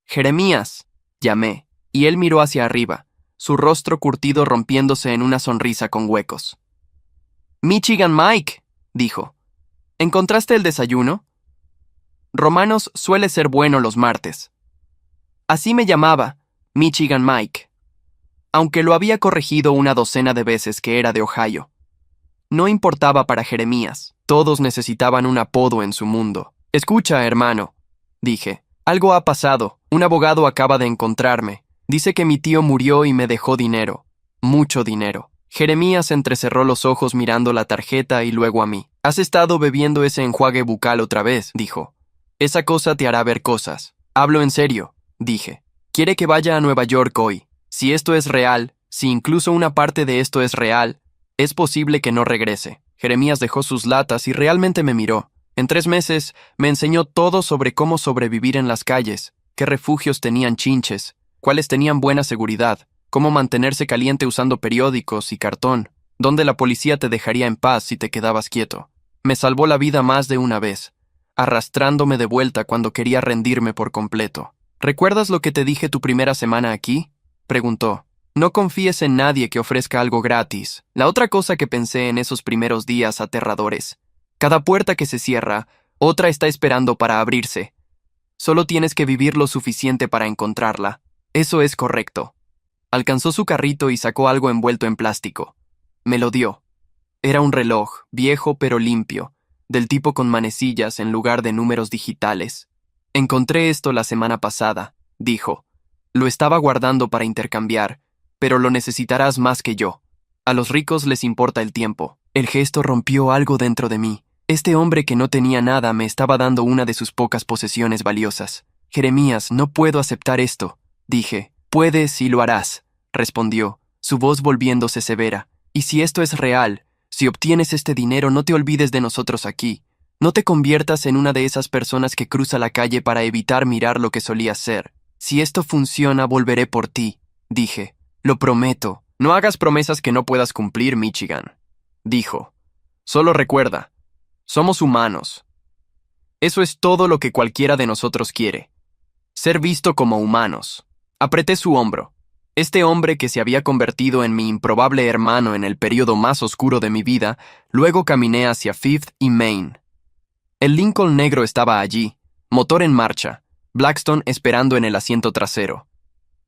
Speaker 1: «Jeremías», llamé, y él miró hacia arriba, su rostro curtido rompiéndose en una sonrisa con huecos. «Michigan Mike», dijo. «¿Encontraste el desayuno?» Romanos suele ser bueno los martes. Así me llamaba, Michigan Mike, aunque lo había corregido una docena de veces que era de Ohio. No importaba para Jeremías, todos necesitaban un apodo en su mundo. «Escucha, hermano», dije, «algo ha pasado, un abogado acaba de encontrarme. Dice que mi tío murió y me dejó dinero, mucho dinero». Jeremías entrecerró los ojos mirando la tarjeta y luego a mí. «Has estado bebiendo ese enjuague bucal otra vez», dijo. «Esa cosa te hará ver cosas». «Hablo en serio», dije. «Quiere que vaya a Nueva York hoy. Si esto es real, si incluso una parte de esto es real, es posible que no regrese». Jeremías dejó sus latas y realmente me miró. En 3 meses me enseñó todo sobre cómo sobrevivir en las calles, qué refugios tenían chinches, cuáles tenían buena seguridad, cómo mantenerse caliente usando periódicos y cartón, dónde la policía te dejaría en paz si te quedabas quieto. Me salvó la vida más de una vez, arrastrándome de vuelta cuando quería rendirme por completo. «¿Recuerdas lo que te dije tu primera semana aquí?», preguntó. «No confíes en nadie que ofrezca algo gratis». La otra cosa que pensé en esos primeros días aterradores. Cada puerta que se cierra, otra está esperando para abrirse. Solo tienes que vivir lo suficiente para encontrarla. Eso es correcto. Alcanzó su carrito y sacó algo envuelto en plástico. Me lo dio. Era un reloj, viejo pero limpio, del tipo con manecillas en lugar de números digitales. «Encontré esto la semana pasada», dijo. «Lo estaba guardando para intercambiar, pero lo necesitarás más que yo. A los ricos les importa el tiempo». El gesto rompió algo dentro de mí. Este hombre que no tenía nada me estaba dando una de sus pocas posesiones valiosas. «Jeremías, no puedo aceptar esto», dije. «Puedes y lo harás», respondió, su voz volviéndose severa. «Y si esto es real, si obtienes este dinero, no te olvides de nosotros aquí. No te conviertas en una de esas personas que cruza la calle para evitar mirar lo que solías ser. Si esto funciona, volveré por ti», dije. «Lo prometo». «No hagas promesas que no puedas cumplir, Michigan», dijo. «Solo recuerda, somos humanos. Eso es todo lo que cualquiera de nosotros quiere. Ser visto como humanos». Apreté su hombro. Este hombre que se había convertido en mi improbable hermano en el periodo más oscuro de mi vida, luego caminé hacia Fifth y Main. El Lincoln negro estaba allí, motor en marcha, Blackstone esperando en el asiento trasero.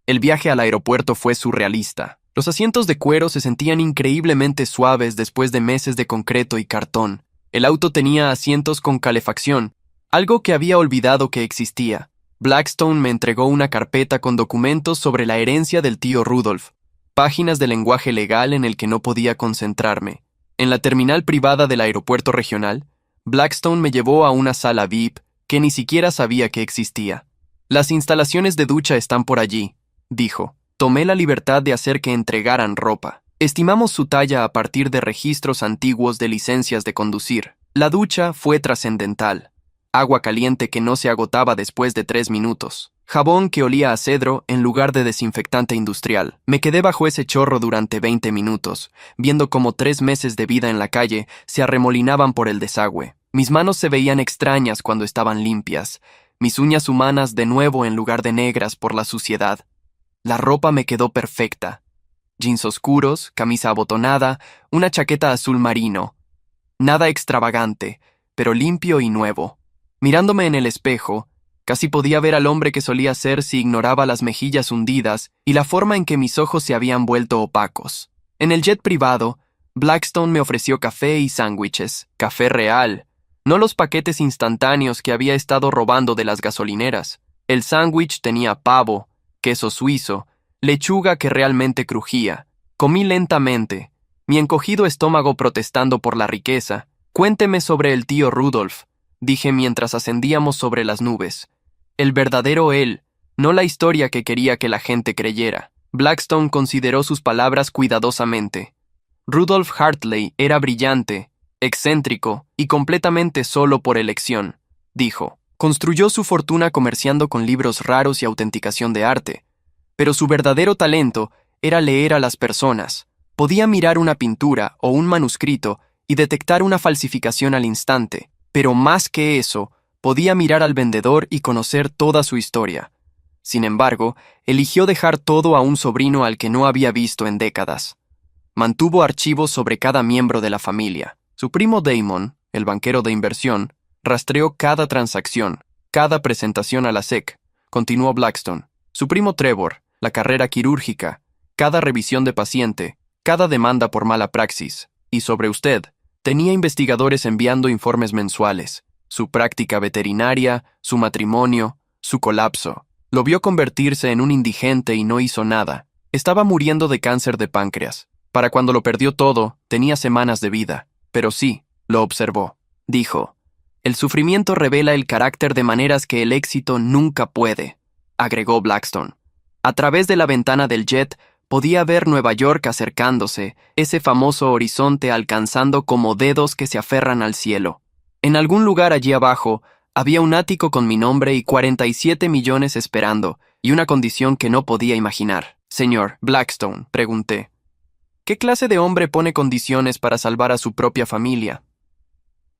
Speaker 1: El viaje al aeropuerto fue surrealista. Los asientos de cuero se sentían increíblemente suaves después de meses de concreto y cartón. El auto tenía asientos con calefacción, algo que había olvidado que existía. Blackstone me entregó una carpeta con documentos sobre la herencia del tío Rudolph, páginas de lenguaje legal en el que no podía concentrarme. En la terminal privada del aeropuerto regional, Blackstone me llevó a una sala VIP que ni siquiera sabía que existía. «Las instalaciones de ducha están por allí», dijo. Tomé la libertad de hacer que entregaran ropa. Estimamos su talla a partir de registros antiguos de licencias de conducir. La ducha fue trascendental. Agua caliente que no se agotaba después de 3 minutos. Jabón que olía a cedro en lugar de desinfectante industrial. Me quedé bajo ese chorro durante 20 minutos, viendo cómo 3 meses de vida en la calle se arremolinaban por el desagüe. Mis manos se veían extrañas cuando estaban limpias, mis uñas humanas de nuevo en lugar de negras por la suciedad. La ropa me quedó perfecta. Jeans oscuros, camisa abotonada, una chaqueta azul marino. Nada extravagante, pero limpio y nuevo. Mirándome en el espejo, casi podía ver al hombre que solía ser si ignoraba las mejillas hundidas y la forma en que mis ojos se habían vuelto opacos. En el jet privado, Blackstone me ofreció café y sándwiches, café real, no los paquetes instantáneos que había estado robando de las gasolineras. El sándwich tenía pavo, queso suizo, lechuga que realmente crujía. Comí lentamente, mi encogido estómago protestando por la riqueza. «Cuénteme sobre el tío Rudolph», dije mientras ascendíamos sobre las nubes. El verdadero él, no la historia que quería que la gente creyera. Blackstone consideró sus palabras cuidadosamente. Rudolph Hartley era brillante, excéntrico y completamente solo por elección, dijo. Construyó su fortuna comerciando con libros raros y autenticación de arte, pero su verdadero talento era leer a las personas. Podía mirar una pintura o un manuscrito y detectar una falsificación al instante, pero más que eso, podía mirar al vendedor y conocer toda su historia. Sin embargo, eligió dejar todo a un sobrino al que no había visto en décadas. Mantuvo archivos sobre cada miembro de la familia. Su primo Damon, el banquero de inversión, rastreó cada transacción, cada presentación a la SEC, continuó Blackstone. Su primo Trevor, la carrera quirúrgica, cada revisión de paciente, cada demanda por mala praxis. Y sobre usted, tenía investigadores enviando informes mensuales, su práctica veterinaria, su matrimonio, su colapso. Lo vio convertirse en un indigente y no hizo nada. Estaba muriendo de cáncer de páncreas. Para cuando lo perdió todo, tenía semanas de vida. Pero sí, lo observó. Dijo, el sufrimiento revela el carácter de maneras que el éxito nunca puede, agregó Blackstone. A través de la ventana del jet, podía ver Nueva York acercándose, ese famoso horizonte alcanzando como dedos que se aferran al cielo. En algún lugar allí abajo, había un ático con mi nombre y 47 millones esperando, y una condición que no podía imaginar. Señor Blackstone, pregunté, ¿qué clase de hombre pone condiciones para salvar a su propia familia?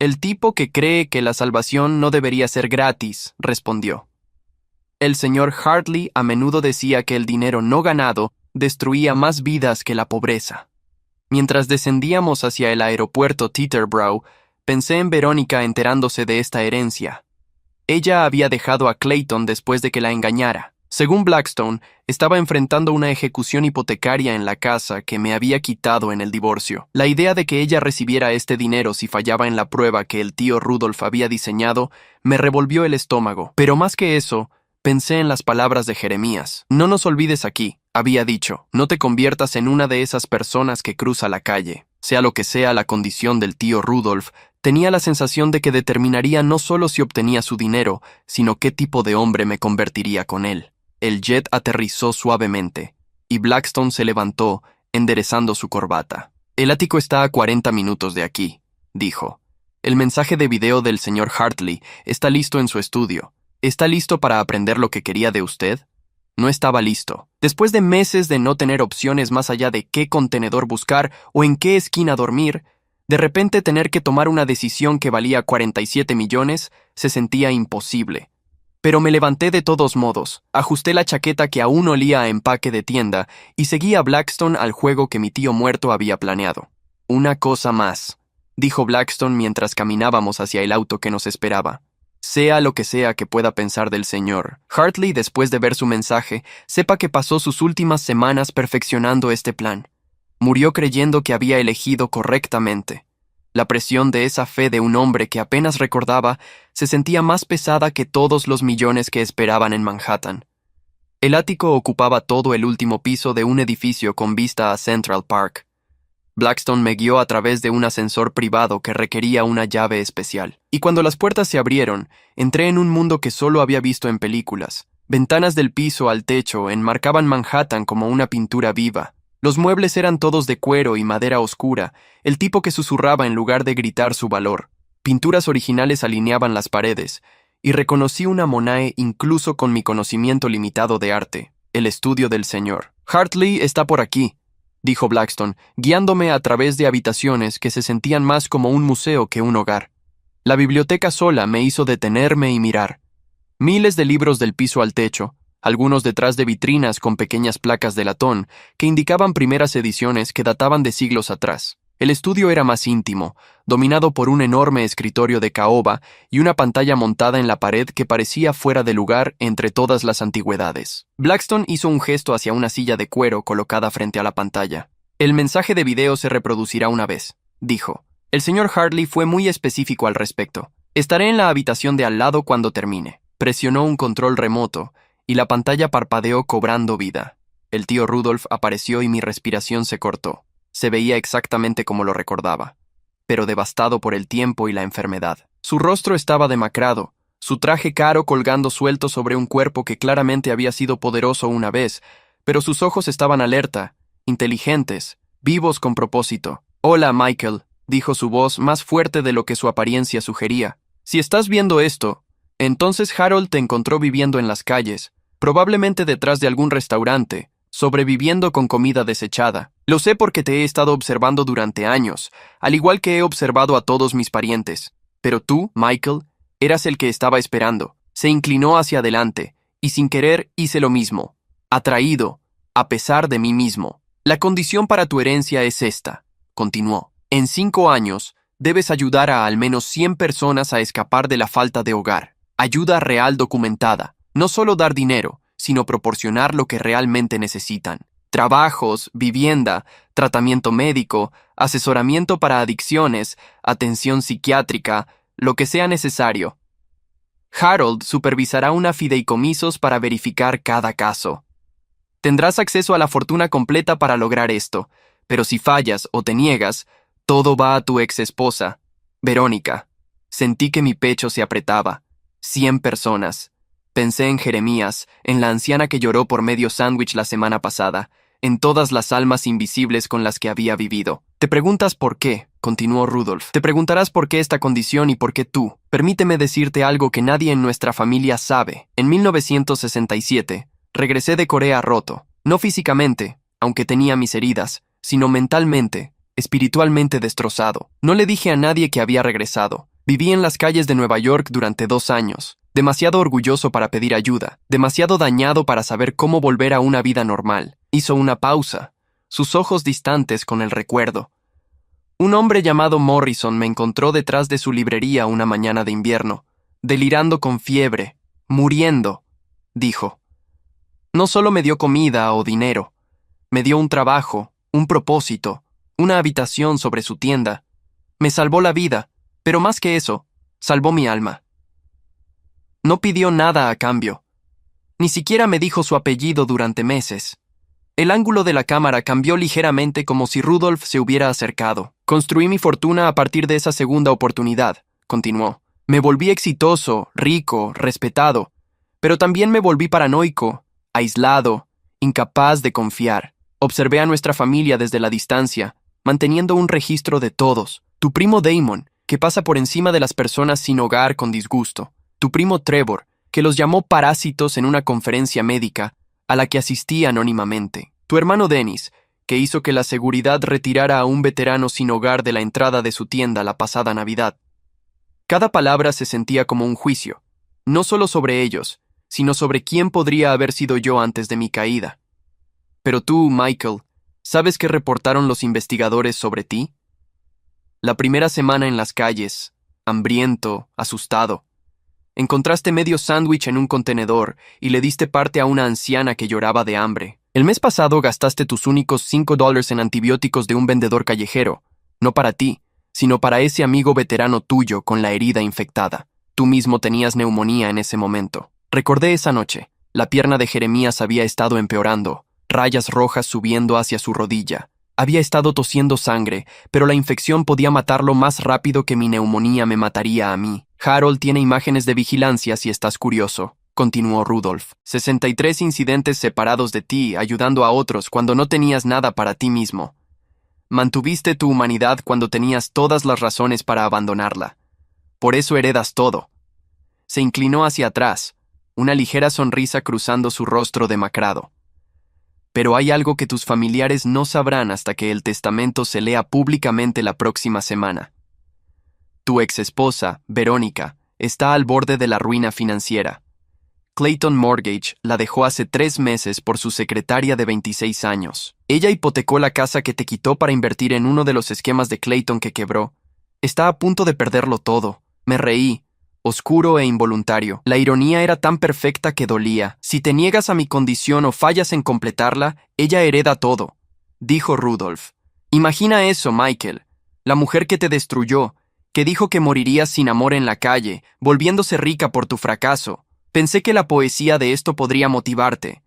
Speaker 1: El tipo que cree que la salvación no debería ser gratis, respondió. El señor Hartley a menudo decía que el dinero no ganado destruía más vidas que la pobreza. Mientras descendíamos hacia el aeropuerto Teterboro, pensé en Verónica enterándose de esta herencia. Ella había dejado a Clayton después de que la engañara. Según Blackstone, estaba enfrentando una ejecución hipotecaria en la casa que me había quitado en el divorcio. La idea de que ella recibiera este dinero si fallaba en la prueba que el tío Rudolph había diseñado me revolvió el estómago. Pero más que eso, pensé en las palabras de Jeremías. No nos olvides aquí, había dicho, no te conviertas en una de esas personas que cruza la calle. Sea lo que sea la condición del tío Rudolph, tenía la sensación de que determinaría no solo si obtenía su dinero, sino qué tipo de hombre me convertiría con él. El jet aterrizó suavemente, y Blackstone se levantó, enderezando su corbata. El ático está a 40 minutos de aquí, dijo. El mensaje de video del señor Hartley está listo en su estudio. ¿Está listo para aprender lo que quería de usted? No estaba listo. Después de meses de no tener opciones más allá de qué contenedor buscar o en qué esquina dormir, de repente tener que tomar una decisión que valía 47 millones se sentía imposible. Pero me levanté de todos modos, ajusté la chaqueta que aún olía a empaque de tienda y seguí a Blackstone al juego que mi tío muerto había planeado. Una cosa más, dijo Blackstone mientras caminábamos hacia el auto que nos esperaba. Sea lo que sea que pueda pensar del señor Hartley después de ver su mensaje, sepa que pasó sus últimas semanas perfeccionando este plan. Murió creyendo que había elegido correctamente. La presión de esa fe de un hombre que apenas recordaba se sentía más pesada que todos los millones que esperaban en Manhattan. El ático ocupaba todo el último piso de un edificio con vista a Central Park. Blackstone me guió a través de un ascensor privado que requería una llave especial. Y cuando las puertas se abrieron, entré en un mundo que solo había visto en películas. Ventanas del piso al techo enmarcaban Manhattan como una pintura viva. Los muebles eran todos de cuero y madera oscura, el tipo que susurraba en lugar de gritar su valor. Pinturas originales alineaban las paredes, y reconocí una Monet incluso con mi conocimiento limitado de arte, el estudio del señor. Hartley está por aquí, dijo Blackstone, guiándome a través de habitaciones que se sentían más como un museo que un hogar. La biblioteca sola me hizo detenerme y mirar. Miles de libros del piso al techo, algunos detrás de vitrinas con pequeñas placas de latón que indicaban primeras ediciones que databan de siglos atrás. El estudio era más íntimo, dominado por un enorme escritorio de caoba y una pantalla montada en la pared que parecía fuera de lugar entre todas las antigüedades. Blackstone hizo un gesto hacia una silla de cuero colocada frente a la pantalla. El mensaje de video se reproducirá una vez, dijo. El señor Hartley fue muy específico al respecto. Estaré en la habitación de al lado cuando termine. Presionó un control remoto y la pantalla parpadeó cobrando vida. El tío Rudolph apareció y mi respiración se cortó. Se veía exactamente como lo recordaba, pero devastado por el tiempo y la enfermedad. Su rostro estaba demacrado, su traje caro colgando suelto sobre un cuerpo que claramente había sido poderoso una vez, pero sus ojos estaban alerta, inteligentes, vivos con propósito. «Hola, Michael», dijo su voz más fuerte de lo que su apariencia sugería. Si estás viendo esto, entonces Harold te encontró viviendo en las calles, probablemente detrás de algún restaurante, sobreviviendo con comida desechada. Lo sé porque te he estado observando durante años, al igual que he observado a todos mis parientes. Pero tú, Michael, eras el que estaba esperando. Se inclinó hacia adelante, y sin querer hice lo mismo, atraído, a pesar de mí mismo. La condición para tu herencia es esta, continuó. En 5 años, debes ayudar a al menos 100 personas a escapar de la falta de hogar. Ayuda real documentada. No solo dar dinero, sino proporcionar lo que realmente necesitan. Trabajos, vivienda, tratamiento médico, asesoramiento para adicciones, atención psiquiátrica, lo que sea necesario. Harold supervisará una fideicomisos para verificar cada caso. Tendrás acceso a la fortuna completa para lograr esto, pero si fallas o te niegas, todo va a tu ex esposa, Verónica. Sentí que mi pecho se apretaba. 100 personas. Pensé en Jeremías, en la anciana que lloró por medio sándwich la semana pasada, en todas las almas invisibles con las que había vivido. Te preguntas por qué, continuó Rudolf. Te preguntarás por qué esta condición y por qué tú. Permíteme decirte algo que nadie en nuestra familia sabe. En 1967, regresé de Corea roto. No físicamente, aunque tenía mis heridas, sino mentalmente, espiritualmente destrozado. No le dije a nadie que había regresado. Viví en las calles de Nueva York durante 2 años. Demasiado orgulloso para pedir ayuda, demasiado dañado para saber cómo volver a una vida normal. Hizo una pausa, sus ojos distantes con el recuerdo. Un hombre llamado Morrison me encontró detrás de su librería una mañana de invierno, delirando con fiebre, muriendo, dijo. No solo me dio comida o dinero, me dio un trabajo, un propósito, una habitación sobre su tienda. Me salvó la vida, pero más que eso, salvó mi alma. No pidió nada a cambio. Ni siquiera me dijo su apellido durante meses. El ángulo de la cámara cambió ligeramente como si Rudolf se hubiera acercado. Construí mi fortuna a partir de esa segunda oportunidad, continuó. Me volví exitoso, rico, respetado, pero también me volví paranoico, aislado, incapaz de confiar. Observé a nuestra familia desde la distancia, manteniendo un registro de todos. Tu primo Damon, que pasa por encima de las personas sin hogar con disgusto. Tu primo Trevor, que los llamó parásitos en una conferencia médica a la que asistí anónimamente. Tu hermano Dennis, que hizo que la seguridad retirara a un veterano sin hogar de la entrada de su tienda la pasada Navidad. Cada palabra se sentía como un juicio, no solo sobre ellos, sino sobre quién podría haber sido yo antes de mi caída. Pero tú, Michael, ¿sabes qué reportaron los investigadores sobre ti? La primera semana en las calles, hambriento, asustado. Encontraste medio sándwich en un contenedor y le diste parte a una anciana que lloraba de hambre. El mes pasado gastaste tus únicos $5 en antibióticos de un vendedor callejero, no para ti, sino para ese amigo veterano tuyo con la herida infectada. Tú mismo tenías neumonía en ese momento. Recordé esa noche. La pierna de Jeremías había estado empeorando, rayas rojas subiendo hacia su rodilla. Había estado tosiendo sangre, pero la infección podía matarlo más rápido que mi neumonía me mataría a mí. Harold tiene imágenes de vigilancia si estás curioso, continuó Rudolf. 63 incidentes separados de ti, ayudando a otros cuando no tenías nada para ti mismo. Mantuviste tu humanidad cuando tenías todas las razones para abandonarla. Por eso heredas todo. Se inclinó hacia atrás, una ligera sonrisa cruzando su rostro demacrado. Pero hay algo que tus familiares no sabrán hasta que el testamento se lea públicamente la próxima semana. Tu exesposa, Verónica, está al borde de la ruina financiera. Clayton Mortgage la dejó hace 3 meses por su secretaria de 26 años. Ella hipotecó la casa que te quitó para invertir en uno de los esquemas de Clayton que quebró. Está a punto de perderlo todo. Me reí, oscuro e involuntario. La ironía era tan perfecta que dolía. Si te niegas a mi condición o fallas en completarla, ella hereda todo, dijo Rudolf. Imagina eso, Michael. La mujer que te destruyó, que dijo que morirías sin amor en la calle, volviéndose rica por tu fracaso. Pensé que la poesía de esto podría motivarte.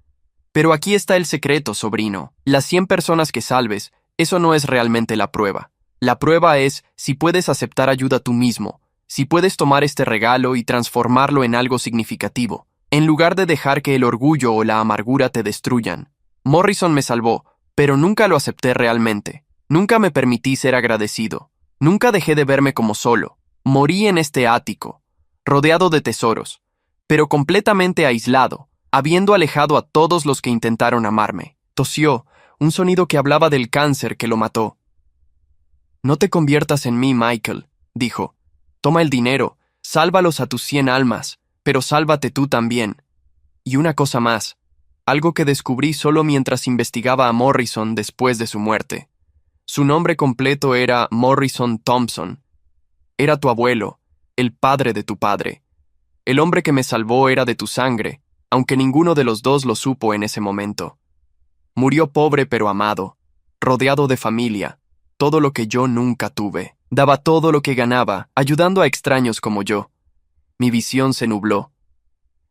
Speaker 1: Pero aquí está el secreto, sobrino. Las 100 personas que salves, eso no es realmente la prueba. La prueba es si puedes aceptar ayuda tú mismo, si puedes tomar este regalo y transformarlo en algo significativo, en lugar de dejar que el orgullo o la amargura te destruyan. Morrison me salvó, pero nunca lo acepté realmente. Nunca me permití ser agradecido. Nunca dejé de verme como solo. Morí en este ático, rodeado de tesoros, pero completamente aislado, habiendo alejado a todos los que intentaron amarme. Tosió, un sonido que hablaba del cáncer que lo mató. No te conviertas en mí, Michael, dijo. Toma el dinero, sálvalos a tus 100 almas, pero sálvate tú también. Y una cosa más, algo que descubrí solo mientras investigaba a Morrison después de su muerte. Su nombre completo era Morrison Thompson. Era tu abuelo, el padre de tu padre. El hombre que me salvó era de tu sangre, aunque ninguno de los dos lo supo en ese momento. Murió pobre pero amado, rodeado de familia, todo lo que yo nunca tuve. Daba todo lo que ganaba, ayudando a extraños como yo. Mi visión se nubló.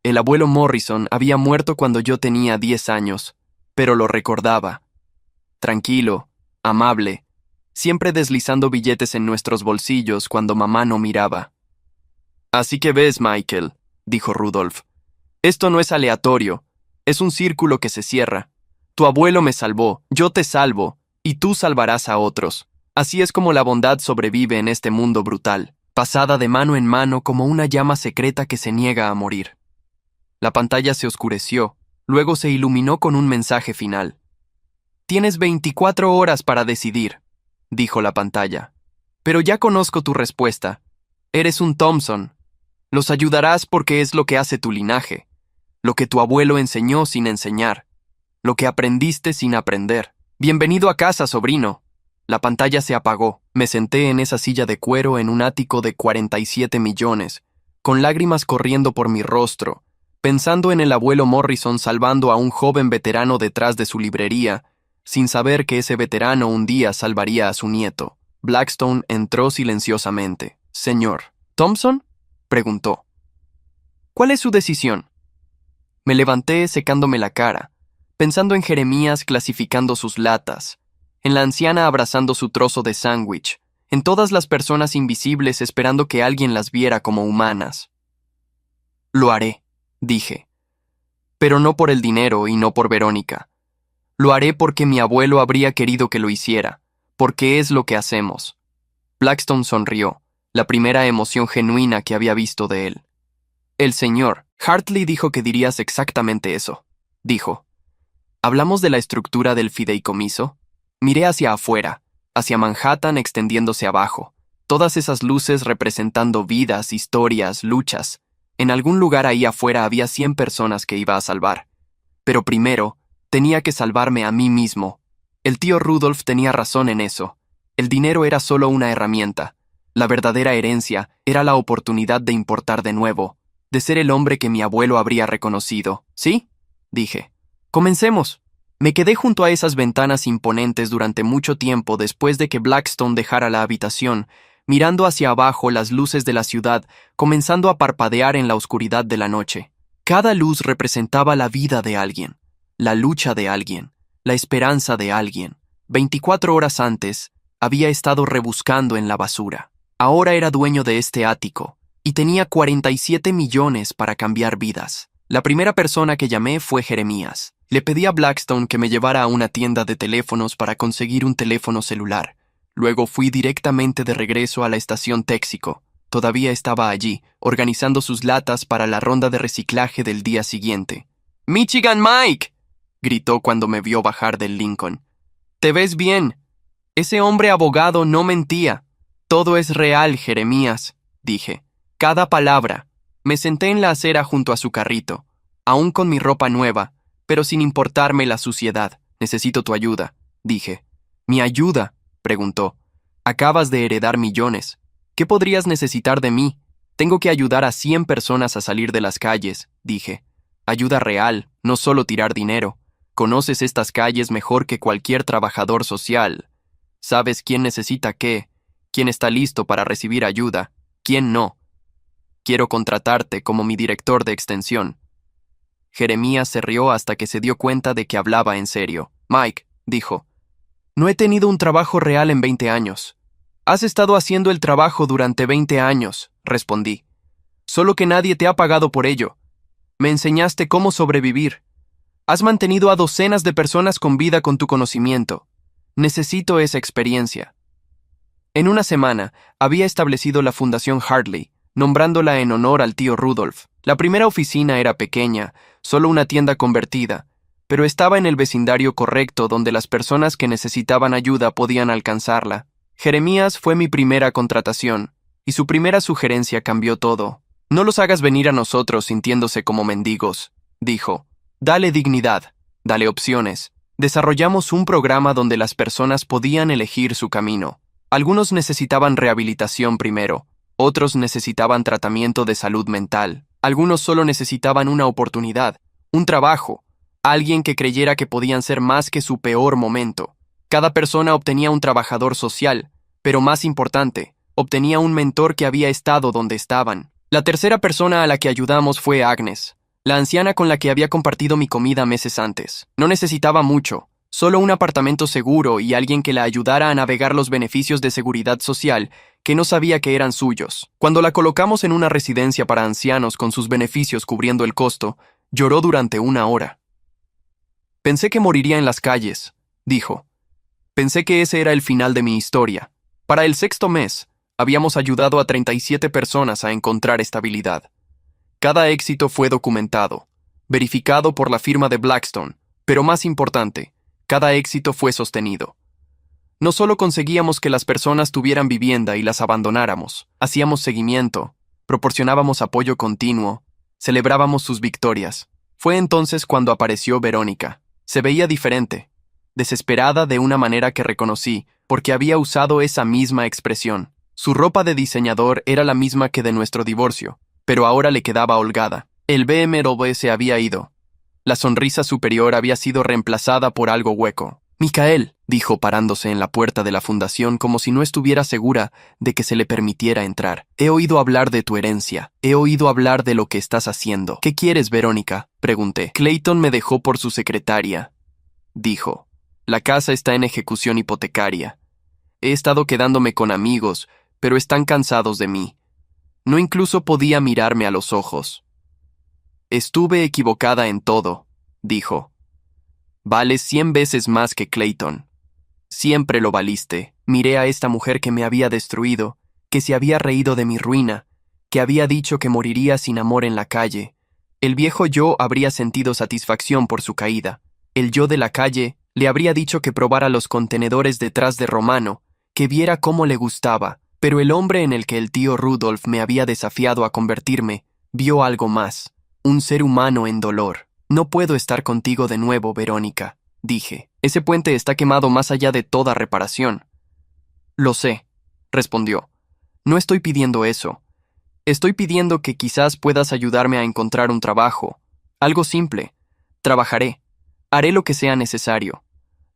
Speaker 1: El abuelo Morrison había muerto cuando yo tenía 10 años, pero lo recordaba. Tranquilo, amable, siempre deslizando billetes en nuestros bolsillos cuando mamá no miraba. Así que ves, Michael, dijo Rudolph, esto no es aleatorio, es un círculo que se cierra. Tu abuelo me salvó, yo te salvo, y tú salvarás a otros. Así es como la bondad sobrevive en este mundo brutal, pasada de mano en mano como una llama secreta que se niega a morir. La pantalla se oscureció, luego se iluminó con un mensaje final. Tienes 24 horas para decidir, dijo la pantalla. Pero ya conozco tu respuesta. Eres un Thompson. Los ayudarás porque es lo que hace tu linaje, lo que tu abuelo enseñó sin enseñar, lo que aprendiste sin aprender. Bienvenido a casa, sobrino. La pantalla se apagó. Me senté en esa silla de cuero en un ático de 47 millones, con lágrimas corriendo por mi rostro, pensando en el abuelo Morrison salvando a un joven veterano detrás de su librería, sin saber que ese veterano un día salvaría a su nieto. Blackstone entró silenciosamente. «Señor, ¿Thompson?», preguntó. «¿Cuál es su decisión?». Me levanté secándome la cara, pensando en Jeremías clasificando sus latas, en la anciana abrazando su trozo de sándwich, en todas las personas invisibles esperando que alguien las viera como humanas. «Lo haré», dije. «Pero no por el dinero y no por Verónica. Lo haré porque mi abuelo habría querido que lo hiciera, porque es lo que hacemos». Blackstone sonrió, la primera emoción genuina que había visto de él. «El señor Hartley dijo que dirías exactamente eso», dijo. «¿Hablamos de la estructura del fideicomiso?». Miré hacia afuera, hacia Manhattan extendiéndose abajo, todas esas luces representando vidas, historias, luchas. En algún lugar ahí afuera había 100 personas que iba a salvar. Pero primero, tenía que salvarme a mí mismo. El tío Rudolph tenía razón en eso. El dinero era solo una herramienta. La verdadera herencia era la oportunidad de importar de nuevo, de ser el hombre que mi abuelo habría reconocido. ¿Sí?, dije. «Comencemos». Me quedé junto a esas ventanas imponentes durante mucho tiempo después de que Blackstone dejara la habitación, mirando hacia abajo las luces de la ciudad, comenzando a parpadear en la oscuridad de la noche. Cada luz representaba la vida de alguien, la lucha de alguien, la esperanza de alguien. 24 horas antes, había estado rebuscando en la basura. Ahora era dueño de este ático, y tenía 47 millones para cambiar vidas. La primera persona que llamé fue Jeremías. Le pedí a Blackstone que me llevara a una tienda de teléfonos para conseguir un teléfono celular. Luego fui directamente de regreso a la estación Texaco. Todavía estaba allí, organizando sus latas para la ronda de reciclaje del día siguiente. «¡Michigan Mike!», gritó cuando me vio bajar del Lincoln. «¿Te ves bien? Ese hombre abogado no mentía. Todo es real, Jeremías», dije. «Cada palabra». Me senté en la acera junto a su carrito, aún con mi ropa nueva, pero sin importarme la suciedad. «Necesito tu ayuda», dije. «¿Mi ayuda?», preguntó. «Acabas de heredar millones. ¿Qué podrías necesitar de mí? Tengo que ayudar a 100 personas a salir de las calles», dije. «Ayuda real, no solo tirar dinero. Conoces estas calles mejor que cualquier trabajador social. Sabes quién necesita qué, quién está listo para recibir ayuda, quién no. Quiero contratarte como mi director de extensión». Jeremías se rió hasta que se dio cuenta de que hablaba en serio. «Mike», dijo, «no he tenido un trabajo real en 20 años. Has estado haciendo el trabajo durante 20 años, respondí. Solo que nadie te ha pagado por ello. Me enseñaste cómo sobrevivir. Has mantenido a docenas de personas con vida con tu conocimiento. Necesito esa experiencia». En una semana, había establecido la Fundación Hartley, nombrándola en honor al tío Rudolph. La primera oficina era pequeña, solo una tienda convertida, pero estaba en el vecindario correcto donde las personas que necesitaban ayuda podían alcanzarla. Jeremías fue mi primera contratación, y su primera sugerencia cambió todo. No los hagas venir a nosotros sintiéndose como mendigos, dijo. Dale dignidad, dale opciones. Desarrollamos un programa donde las personas podían elegir su camino. Algunos necesitaban rehabilitación primero, otros necesitaban tratamiento de salud mental, algunos solo necesitaban una oportunidad, un trabajo, alguien que creyera que podían ser más que su peor momento. Cada persona obtenía un trabajador social, pero más importante, obtenía un mentor que había estado donde estaban. La tercera persona a la que ayudamos fue Agnes, la anciana con la que había compartido mi comida meses antes. No necesitaba mucho, solo un apartamento seguro y alguien que la ayudara a navegar los beneficios de seguridad social que no sabía que eran suyos. Cuando la colocamos en una residencia para ancianos con sus beneficios cubriendo el costo, lloró durante 1 hora. Pensé que moriría en las calles, dijo. Pensé que ese era el final de mi historia. Para el 6.º mes, habíamos ayudado a 37 personas a encontrar estabilidad. Cada éxito fue documentado, verificado por la firma de Blackstone, pero más importante, cada éxito fue sostenido. No solo conseguíamos que las personas tuvieran vivienda y las abandonáramos, hacíamos seguimiento, proporcionábamos apoyo continuo, celebrábamos sus victorias. Fue entonces cuando apareció Verónica. Se veía diferente, desesperada de una manera que reconocí, porque había usado esa misma expresión. Su ropa de diseñador era la misma que de nuestro divorcio, pero ahora le quedaba holgada. El BMW se había ido. La sonrisa superior había sido reemplazada por algo hueco. «Micael», dijo parándose en la puerta de la fundación como si no estuviera segura de que se le permitiera entrar. «He oído hablar de tu herencia. He oído hablar de lo que estás haciendo». «¿Qué quieres, Verónica?», pregunté. «Clayton me dejó por su secretaria», dijo. «La casa está en ejecución hipotecaria. He estado quedándome con amigos, pero están cansados de mí. No incluso podía mirarme a los ojos». «Estuve equivocada en todo», dijo. «Vales 100 veces más que Clayton. Siempre lo valiste». Miré a esta mujer que me había destruido, que se había reído de mi ruina, que había dicho que moriría sin amor en la calle. El viejo yo habría sentido satisfacción por su caída. El yo de la calle le habría dicho que probara los contenedores detrás de Romano, que viera cómo le gustaba, pero el hombre en el que el tío Rudolph me había desafiado a convertirme vio algo más, un ser humano en dolor. «No puedo estar contigo de nuevo, Verónica», dije. «Ese puente está quemado más allá de toda reparación». «Lo sé», respondió. «No estoy pidiendo eso. Estoy pidiendo que quizás puedas ayudarme a encontrar un trabajo. Algo simple. Trabajaré. Haré lo que sea necesario.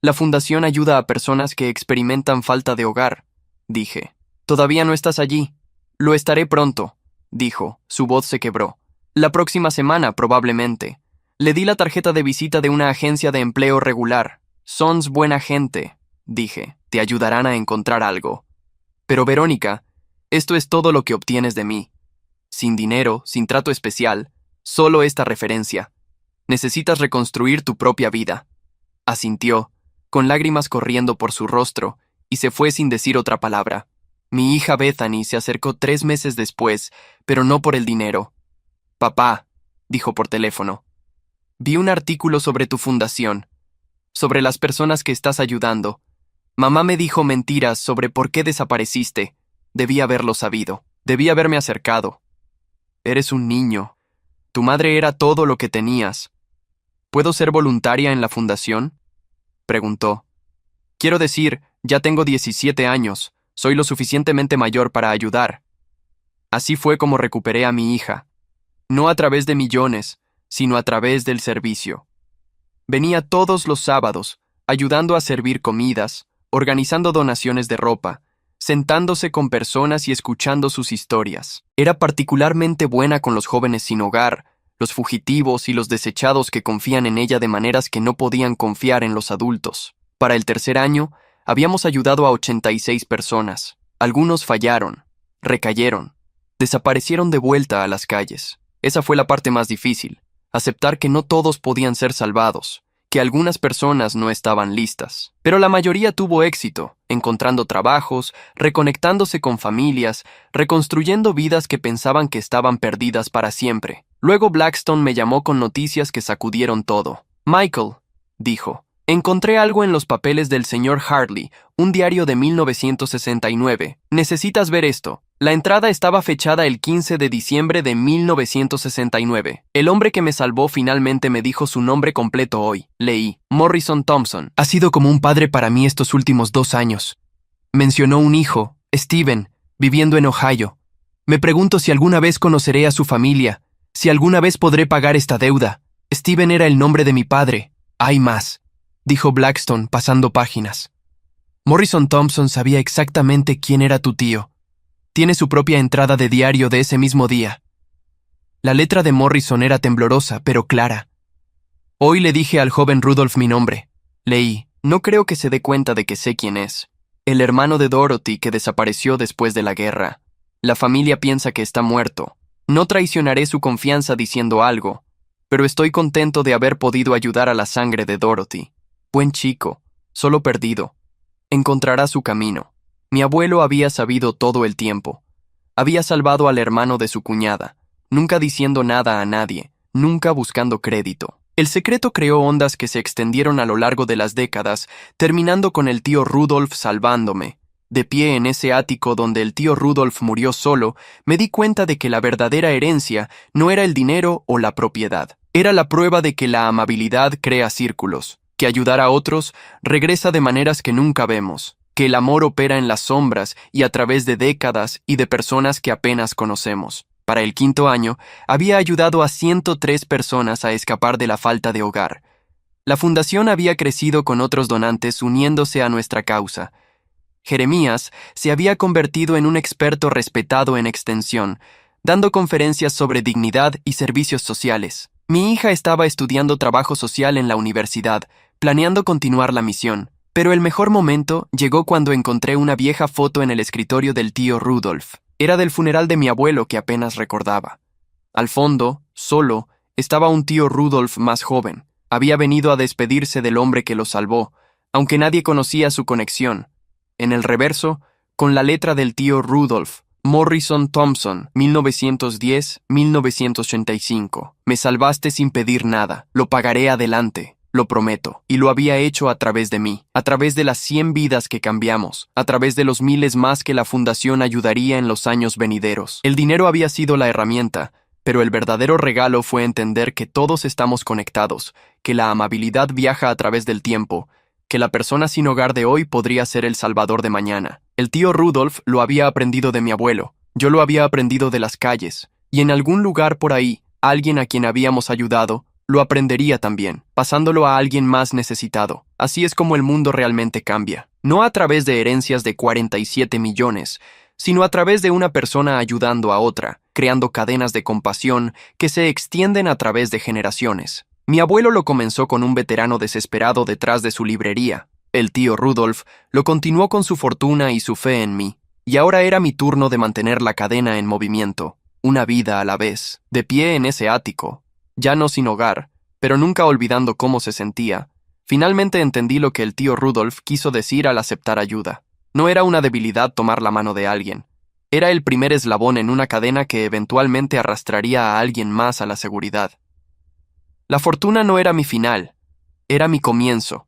Speaker 1: La fundación ayuda a personas que experimentan falta de hogar», dije. «Todavía no estás allí». «Lo estaré pronto», dijo. Su voz se quebró. «La próxima semana, probablemente». Le di la tarjeta de visita de una agencia de empleo regular. «Sons buena gente», dije. «Te ayudarán a encontrar algo». «Pero Verónica, esto es todo lo que obtienes de mí. Sin dinero, sin trato especial, solo esta referencia. Necesitas reconstruir tu propia vida». Asintió, con lágrimas corriendo por su rostro, y se fue sin decir otra palabra. Mi hija Bethany se acercó 3 meses después, pero no por el dinero. «Papá», dijo por teléfono, «vi un artículo sobre tu fundación, sobre las personas que estás ayudando. Mamá me dijo mentiras sobre por qué desapareciste. Debí haberlo sabido. Debí haberme acercado. Eres un niño. Tu madre era todo lo que tenías. ¿Puedo ser voluntaria en la fundación?», preguntó. «Quiero decir, ya tengo 17 años. Soy lo suficientemente mayor para ayudar». Así fue como recuperé a mi hija. No a través de millones, sino a través del servicio. Venía todos los sábados, ayudando a servir comidas, organizando donaciones de ropa, sentándose con personas y escuchando sus historias. Era particularmente buena con los jóvenes sin hogar, los fugitivos y los desechados que confían en ella de maneras que no podían confiar en los adultos. Para el 3.er año, habíamos ayudado a 86 personas. Algunos fallaron, recayeron, desaparecieron de vuelta a las calles. Esa fue la parte más difícil, aceptar que no todos podían ser salvados, que algunas personas no estaban listas. Pero la mayoría tuvo éxito, encontrando trabajos, reconectándose con familias, reconstruyendo vidas que pensaban que estaban perdidas para siempre. Luego Blackstone me llamó con noticias que sacudieron todo. Michael, dijo, encontré algo en los papeles del señor Hartley, un diario de 1969. Necesitas ver esto. La entrada estaba fechada el 15 de diciembre de 1969. El hombre que me salvó finalmente me dijo su nombre completo hoy. Leí, Morrison Thompson. Ha sido como un padre para mí estos últimos 2 años. Mencionó un hijo, Steven, viviendo en Ohio. Me pregunto si alguna vez conoceré a su familia, si alguna vez podré pagar esta deuda. Steven era el nombre de mi padre. Hay más, dijo Blackstone pasando páginas. Morrison Thompson sabía exactamente quién era tu tío. Tiene su propia entrada de diario de ese mismo día. La letra de Morrison era temblorosa, pero clara. Hoy le dije al joven Rudolph mi nombre. Leí, no creo que se dé cuenta de que sé quién es. El hermano de Dorothy que desapareció después de la guerra. La familia piensa que está muerto. No traicionaré su confianza diciendo algo, pero estoy contento de haber podido ayudar a la sangre de Dorothy. Buen chico, solo perdido. Encontrará su camino. Mi abuelo había sabido todo el tiempo. Había salvado al hermano de su cuñada, nunca diciendo nada a nadie, nunca buscando crédito. El secreto creó ondas que se extendieron a lo largo de las décadas, terminando con el tío Rudolph salvándome. De pie en ese ático donde el tío Rudolph murió solo, me di cuenta de que la verdadera herencia no era el dinero o la propiedad. Era la prueba de que la amabilidad crea círculos, que ayudar a otros regresa de maneras que nunca vemos, que el amor opera en las sombras y a través de décadas y de personas que apenas conocemos. Para el 5º año, había ayudado a 103 personas a escapar de la falta de hogar. La fundación había crecido con otros donantes uniéndose a nuestra causa. Jeremías se había convertido en un experto respetado en extensión, dando conferencias sobre dignidad y servicios sociales. Mi hija estaba estudiando trabajo social en la universidad, planeando continuar la misión. Pero el mejor momento llegó cuando encontré una vieja foto en el escritorio del tío Rudolph. Era del funeral de mi abuelo que apenas recordaba. Al fondo, solo, estaba un tío Rudolph más joven. Había venido a despedirse del hombre que lo salvó, aunque nadie conocía su conexión. En el reverso, con la letra del tío Rudolph, Morrison Thompson, 1910-1985. Me salvaste sin pedir nada. Lo pagaré adelante. Lo prometo, y lo había hecho a través de mí, a través de las 100 vidas que cambiamos, a través de los miles más que la fundación ayudaría en los años venideros. El dinero había sido la herramienta, pero el verdadero regalo fue entender que todos estamos conectados, que la amabilidad viaja a través del tiempo, que la persona sin hogar de hoy podría ser el salvador de mañana. El tío Rudolph lo había aprendido de mi abuelo, yo lo había aprendido de las calles, y en algún lugar por ahí, alguien a quien habíamos ayudado, lo aprendería también, pasándolo a alguien más necesitado. Así es como el mundo realmente cambia. No a través de herencias de 47 millones, sino a través de una persona ayudando a otra, creando cadenas de compasión que se extienden a través de generaciones. Mi abuelo lo comenzó con un veterano desesperado detrás de su librería. El tío Rudolph lo continuó con su fortuna y su fe en mí. Y ahora era mi turno de mantener la cadena en movimiento, una vida a la vez, de pie en ese ático. Ya no sin hogar, pero nunca olvidando cómo se sentía. Finalmente entendí lo que el tío Rudolph quiso decir al aceptar ayuda. No era una debilidad tomar la mano de alguien. Era el primer eslabón en una cadena que eventualmente arrastraría a alguien más a la seguridad. La fortuna no era mi final, era mi comienzo.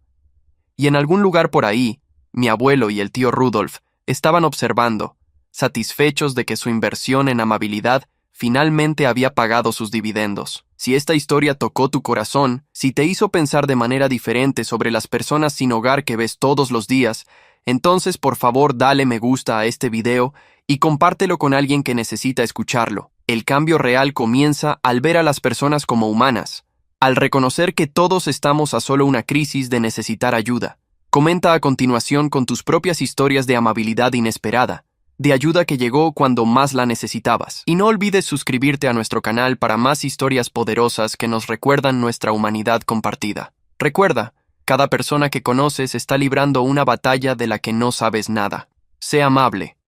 Speaker 1: Y en algún lugar por ahí, mi abuelo y el tío Rudolph estaban observando, satisfechos de que su inversión en amabilidad finalmente había pagado sus dividendos. Si esta historia tocó tu corazón, si te hizo pensar de manera diferente sobre las personas sin hogar que ves todos los días, entonces por favor dale me gusta a este video y compártelo con alguien que necesita escucharlo. El cambio real comienza al ver a las personas como humanas, al reconocer que todos estamos a solo una crisis de necesitar ayuda. Comenta a continuación con tus propias historias de amabilidad inesperada, de ayuda que llegó cuando más la necesitabas. Y no olvides suscribirte a nuestro canal para más historias poderosas que nos recuerdan nuestra humanidad compartida. Recuerda, cada persona que conoces está librando una batalla de la que no sabes nada. Sé amable.